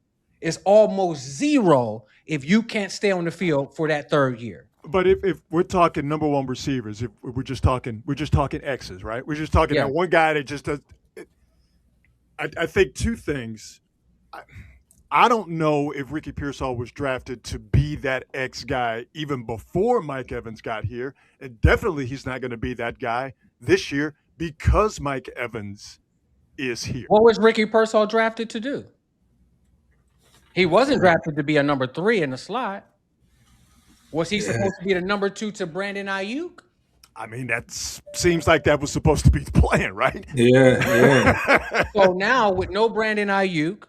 is almost zero if you can't stay on the field for that third year. But if we're talking number one receivers, if we're just talking X's, right? We're just talking that one guy that just does. I think two things. I don't know if Ricky Pearsall was drafted to be that X guy even before Mike Evans got here, and definitely he's not going to be that guy this year because Mike Evans is here. What was Ricky Pearsall drafted to do? He wasn't drafted to be a number three in the slot. Was he supposed to be the number two to Brandon Ayuk? I mean, that seems like that was supposed to be the plan, right? Yeah. So now with no Brandon Ayuk,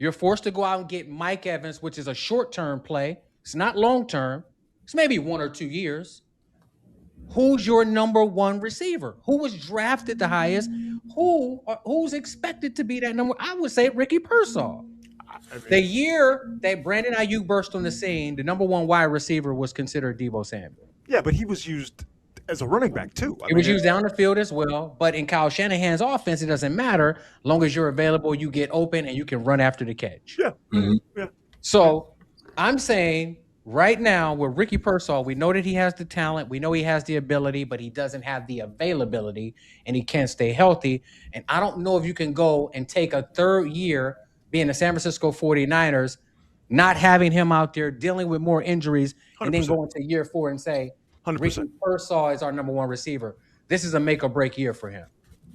You're forced to go out and get Mike Evans, which is a short-term play. It's not long-term. It's maybe 1 or 2 years. Who's your number one receiver? Who was drafted the highest? Who's expected to be that number? I would say Ricky Pearsall. I The mean, year that Brandon Ayuk burst on the scene, the number one wide receiver was considered Deebo Samuel. yeah, but he was used as a running back too. It was used down the field as well, but in Kyle Shanahan's offense, it doesn't matter. As long as you're available, you get open and you can run after the catch. Yeah, Mhm. yeah. So I'm saying right now with Ricky Pearsall, we know that he has the talent, we know he has the ability, but he doesn't have the availability and he can't stay healthy. And I don't know if you can go and take a third year being the San Francisco 49ers, not having him out there dealing with more injuries, and then 100%. go into year 4 and say, 100%. Ricky Pearsall is our number one receiver. This is a make or break year for him.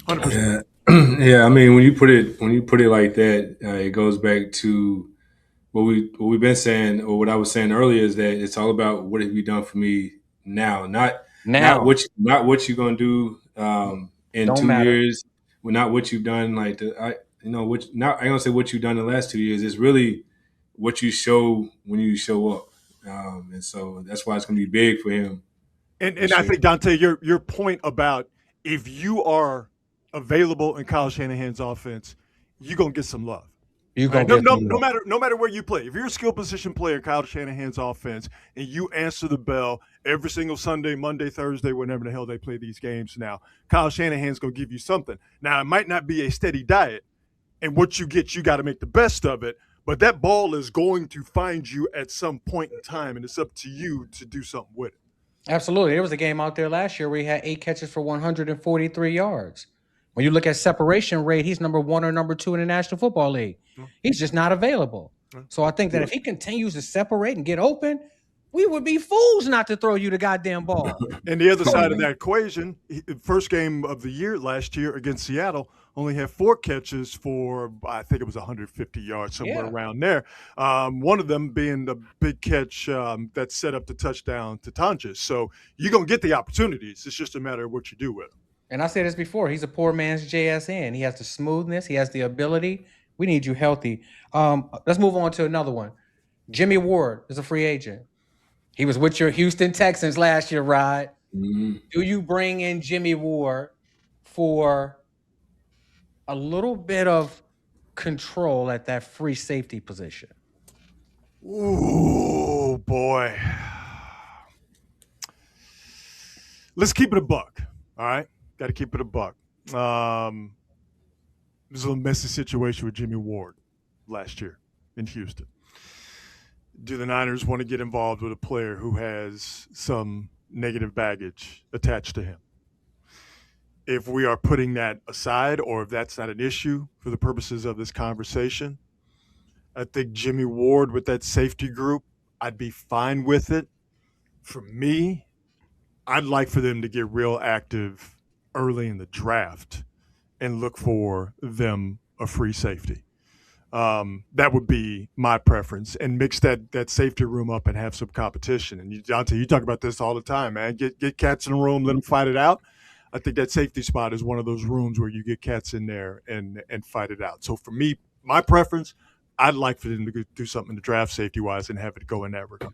100%. Yeah, yeah. I mean, when you put it like that, it goes back to what we've been saying, or what I was saying earlier, is that it's all about what have you done for me now, not Now, what you're gonna do in don't 2 matter. years, well, not what you've done like which not I don't say what you've done in the last 2 years. It's really what you show when you show up, and so that's why it's gonna be big for him. And this I year. think Donte, your point about if you are available in Kyle Shanahan's offense, you're gonna get some love. You Right? gonna No, get no, some no love. matter no matter where you play, if you're a skill position player, Kyle Shanahan's offense, and you answer the bell every single Sunday, Monday, Thursday, whenever the hell they play these games now, Kyle Shanahan's gonna give you something. Now it might not be a steady diet, and what you get, you got to make the best of it. But that ball is going to find you at some point in time, and it's up to you to do something with it. Absolutely. There was a game out there last year where he had 8 catches for 143 yards. When you look at separation rate, he's number one or number two in the National Football League. He's just not available. So I think that if he continues to separate and get open, we would be fools not to throw you the goddamn ball. And the other Oh, side of man. that equation, first game of the year last year against Seattle, only had 4 catches for, I think it was 150 yards, somewhere Yeah. around there. One of them being the big catch that set up the touchdown to Tonjes. So you're going to get the opportunities. It's just a matter of what you do with them. And I said this before, he's a poor man's JSN. He has the smoothness, he has the ability. We need you healthy. Let's move on to another one. Jimmy Ward is a free agent. He was with your Houston Texans last year, Rod. Mhm. Do you bring in Jimmy Ward for a little bit of control at that free safety position? Ooh, boy. Let's keep it a buck. All right? Got to keep it a buck. There's a little messy situation with Jimmy Ward last year in Houston. Do the Niners want to get involved with a player who has some negative baggage attached to him? If we are putting that aside, or if that's not an issue for the purposes of this conversation, I think Jimmy Ward with that safety group, I'd be fine with it. For me, I'd like for them to get real active early in the draft and look for them a free safety. That would be my preference, and mix that safety room up and have some competition. And Donte, you talk about this all the time, man. Get cats in the room, let them fight it out. I think that safety spot is one of those rooms where you get cats in there and fight it out. So for me, my preference, I'd like for them to do something in the draft safety wise and have it go in that regard.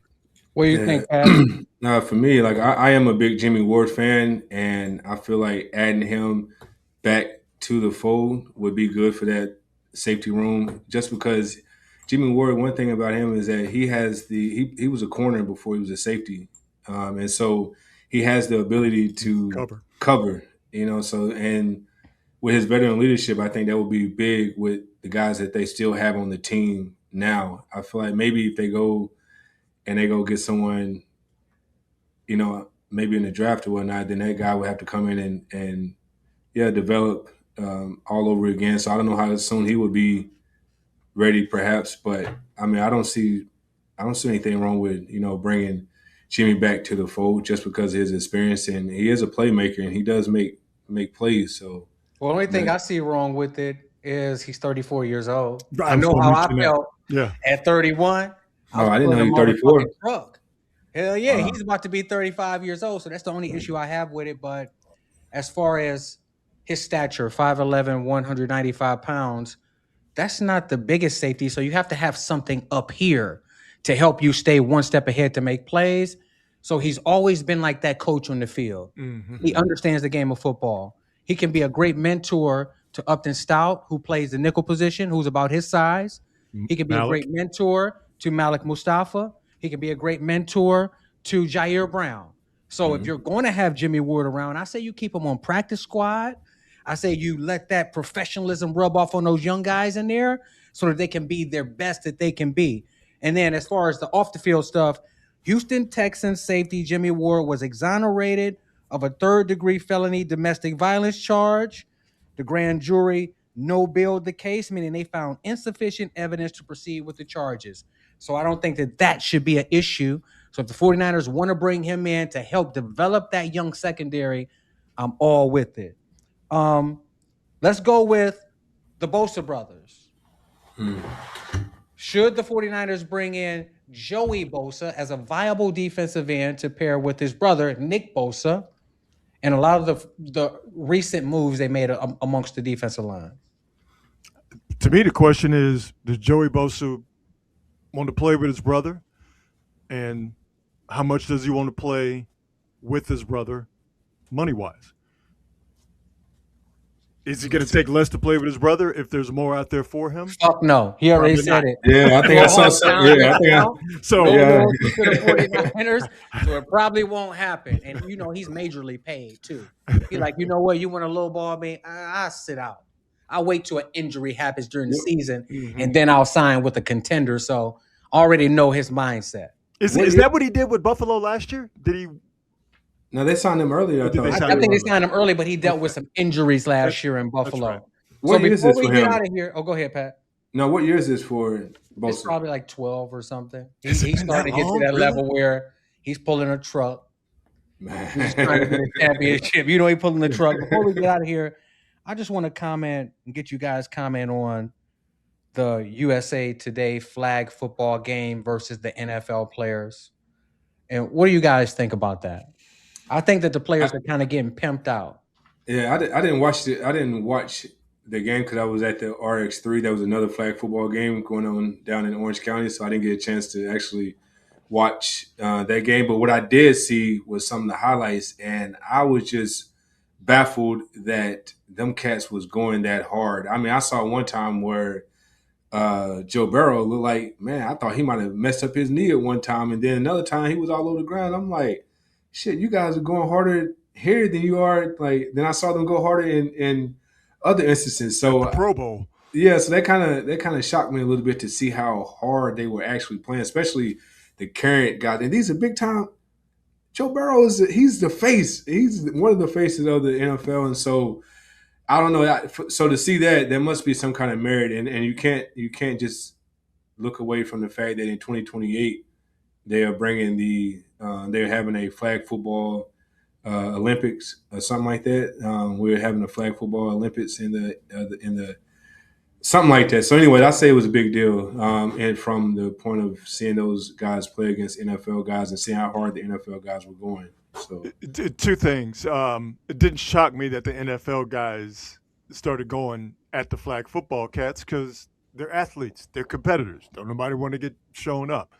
What do you Yeah. think, Pat? Now, for me, like I am a big Jimmy Ward fan, and I feel like adding him back to the fold would be good for that safety room. Just because Jimmy Ward, one thing about him is that he was a corner before he was a safety, and so he has the ability to cover. So and with his veteran leadership, I think that would be big with the guys that they still have on the team now. I feel like maybe if they go get someone, maybe in the draft or whatnot, then that guy would have to come in and develop all over again. So I don't know how soon he would be ready, perhaps, but I mean, I don't see anything wrong with bringing Jimmy back to the fold just because of his experience, and he is a playmaker and he does make plays. So Well, the only thing man. I see wrong with it is he's 34 years old. I I was know gonna how I mention that. felt Yeah. at truck. Oh, I didn't know he was 34. Hell yeah, Wow. he's about to be 35 years old. So that's the only issue I have with it. But as far as his stature, 5'11", 195 pounds, that's not the biggest safety. So you have to have something up here to help you stay one step ahead to make plays. So he's always been like that coach on the field. He Mm-hmm. understands the game of football. He can be a great mentor to Upton Stout, who plays the nickel position, who's about his size. He can be a great Malik. mentor to Malik Mustafa. He can be a great mentor to Jair Brown. So if Mhm. you're going to have Jimmy Ward around, I say you keep him on practice squad. I say you let that professionalism rub off on those young guys in there so that they can be their best that they can be. And then as far as the off the field stuff, Houston Texans safety Jimmy Ward was exonerated of a third-degree felony domestic violence charge. The grand jury no billed the case, meaning they found insufficient evidence to proceed with the charges. So I don't think that that should be an issue. So if the 49ers want to bring him in to help develop that young secondary, I'm all with it. Um, let's go with the Bosa brothers. Should the 49ers bring in Joey Bosa as a viable defensive end to pair with his brother, Nick Bosa, and a lot of the recent moves they made amongst the defensive line? To me, the question is: does Joey Bosa want to play with his brother, and how much does he want to play with his brother, money wise? Is he going to take less to play with his brother if there's more out there for him? Fuck no. He already Probably said not. it. Yeah, I think I saw some. Yeah, I think I. So No Yeah. loyalty to the 49ers, so it probably won't happen. And he's majorly paid too. He like, you know what, you want to lowball me? I'll sit out. I'll wait till an injury happens during the What, season, Mhm. and then I'll sign with a contender. So I already know his mindset. what Is year? that what he did with Buffalo last year? Did he? No, they signed him earlier. Or I did they thought. sign I him think they early? signed him early, but he dealt with Okay. some injuries last That's year in that's Buffalo. right. So What year is before this we for get him? out of here, go ahead, Pat. No, what year is this for It's Bosa? probably like 12 or something. Has it He's been that starting to get to long? that Really? level where he's pulling a truck. He's just trying to get Man. a championship. He pulling the truck. Before we get out of here, I just want to comment and get you guys comment on the USA Today flag football game versus the NFL players. And what do you guys think about that? I think that the players I, are kind of getting pimped out. yeah, I didn't watch it. I didn't watch the game because I was at the RX3. That was another flag football game going on down in Orange County, so I didn't get a chance to actually watch that game. But what I did see was some of the highlights, and I was just baffled that them cats was going that hard. I mean, I saw one time where Joe Burrow looked like, man, I thought he might have messed up his knee at one time, and then another time he was all over the ground. I'm like, shit, you guys are going harder here than you are. Like, then I saw them go harder in other instances. At the So Pro Bowl. yeah, so that kind of shocked me a little bit to see how hard they were actually playing, especially the current guys. And these are big time. Joe Burrow he's the face. He's one of the faces of the NFL, and so I don't know. So to see that, there must be some kind of merit, and you can't just look away from the fact that in 2028 they are bringing they're having a flag football Olympics or something like that. We're having a flag football Olympics in the something like that. So anyway, I say it was a big deal, and from the point of seeing those guys play against NFL guys and seeing how hard the NFL guys were going. So Two things. It didn't shock me that the NFL guys started going at the flag football cats because they're athletes, they're competitors. Don't nobody want to get shown up.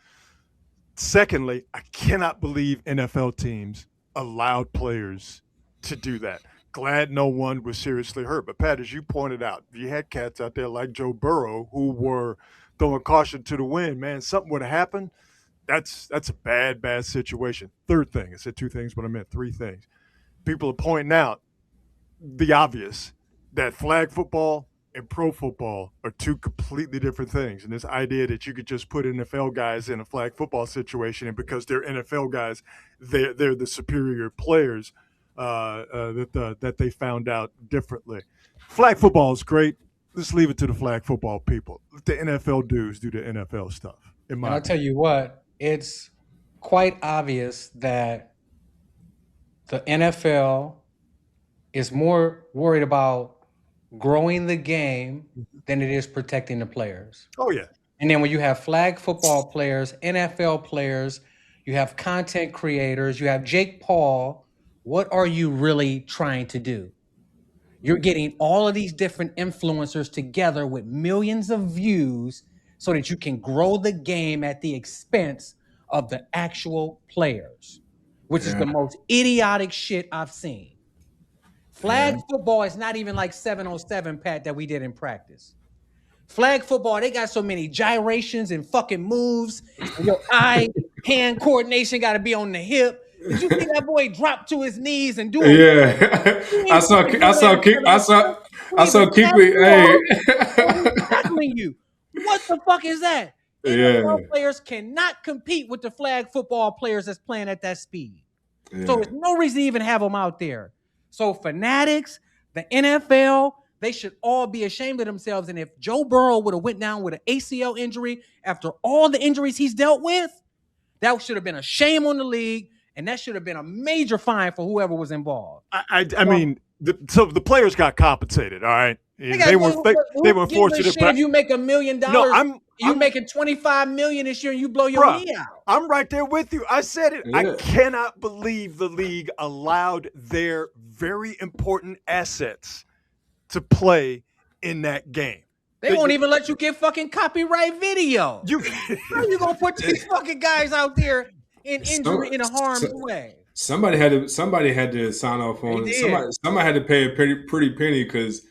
Secondly, I cannot believe NFL teams allowed players to do that. Glad no one was seriously hurt. But Pat, as you pointed out, you had cats out there like Joe Burrow who were throwing caution to the wind. Man, something would have happened. That's a bad situation. Third thing, I said two things, but I meant three things. People are pointing out the obvious that flag football and pro football are two completely different things. And this idea that you could just put NFL guys in a flag football situation, and because they're NFL guys, they're the superior players that they found out differently. Flag football is great. Let's leave it to the flag football people. Let the NFL dudes do the NFL stuff. In And my I'll tell opinion. you what, it's quite obvious that the NFL is more worried about growing the game than it is protecting the players. Oh yeah. And then when you have flag football players, NFL players, you have content creators, you have Jake Paul, what are you really trying to do? You're getting all of these different influencers together with millions of views so that you can grow the game at the expense of the actual players, which is Yeah. the most idiotic shit I've seen. Flag football is not even like 7-on-7, Pat, that we did in practice. Flag football, they got so many gyrations and fucking moves, and your eye-hand coordination got to be on the hip. Did you see that boy drop to his knees and do a Yeah. he ain't fucking I do that saw in keep front of I the saw court. I We either saw keep tap it. you off or we Hey. tackling you. What the fuck is that? Yeah. NFL players cannot compete with the flag football players that's playing at that speed. So Yeah. there's no reason to even have them out there. So fanatics, the NFL, they should all be ashamed of themselves. And if Joe Burrow would have went down with an ACL injury after all the injuries he's dealt with, that should have been a shame on the league, and that should have been a major fine for whoever was involved. I mean, so the players got compensated. All right, They were gives a fortunate. shit if you make $1 million. No, you making $25 million this year and you blow your bruh, knee out. I'm right there with you. I said it. I Yeah. cannot believe the league allowed their very important assets to play in that game. They won't even let you get fucking copyright video. You How you gonna put these fucking guys out there in injury in a harm's way? Somebody had to sign off on it. Somebody had to pay a pretty penny, because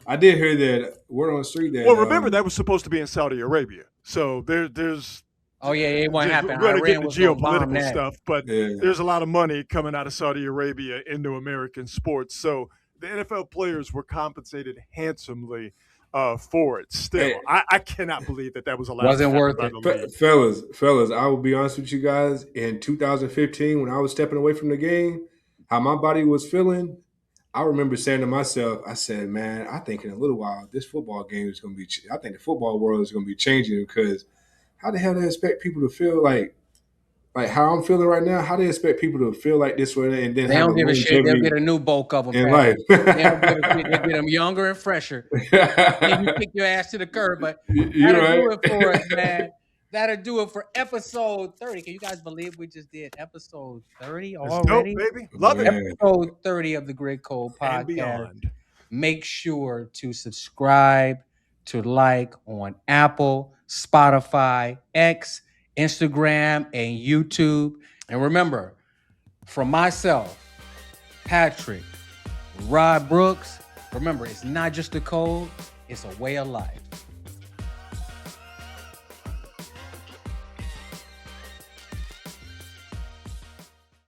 I did hear that word on the street that. well, remember that was supposed to be in Saudi Arabia, so there's. Oh yeah, it won't happen. We're going to get Iran into was gonna bomb geopolitical that. stuff, but there's a lot of money coming out of Saudi Arabia into American sports. So the NFL players were compensated handsomely for it. Still, Hey. I cannot believe that was allowed. Wasn't to worth by it. the league. Fellas, I will be honest with you guys. In 2015, when I was stepping away from the game, how my body was feeling, I remember saying to myself, I said, man, I think in a little while, this football game is going to be, I think the football world is going to be changing, because how the hell do they expect people to feel like how I'm feeling right now? How do they expect people to feel like this way and then They have don't give a shit. They'll get a new bulk of them in back. life? They don't give a shit. They get them younger and fresher. And you kick your ass to the curb, but You're that'll right. do it for us, man. That'll do it for episode 30. Can you guys believe we just did episode 30 It's already? dope, baby. Love it. Man. Episode 30 of the Grid Code And podcast. beyond. Make sure to subscribe, to like on Apple, Spotify, X, Instagram, and YouTube. And remember, from myself, Patrick, Rod Brooks, remember, it's not just a code, it's a way of life.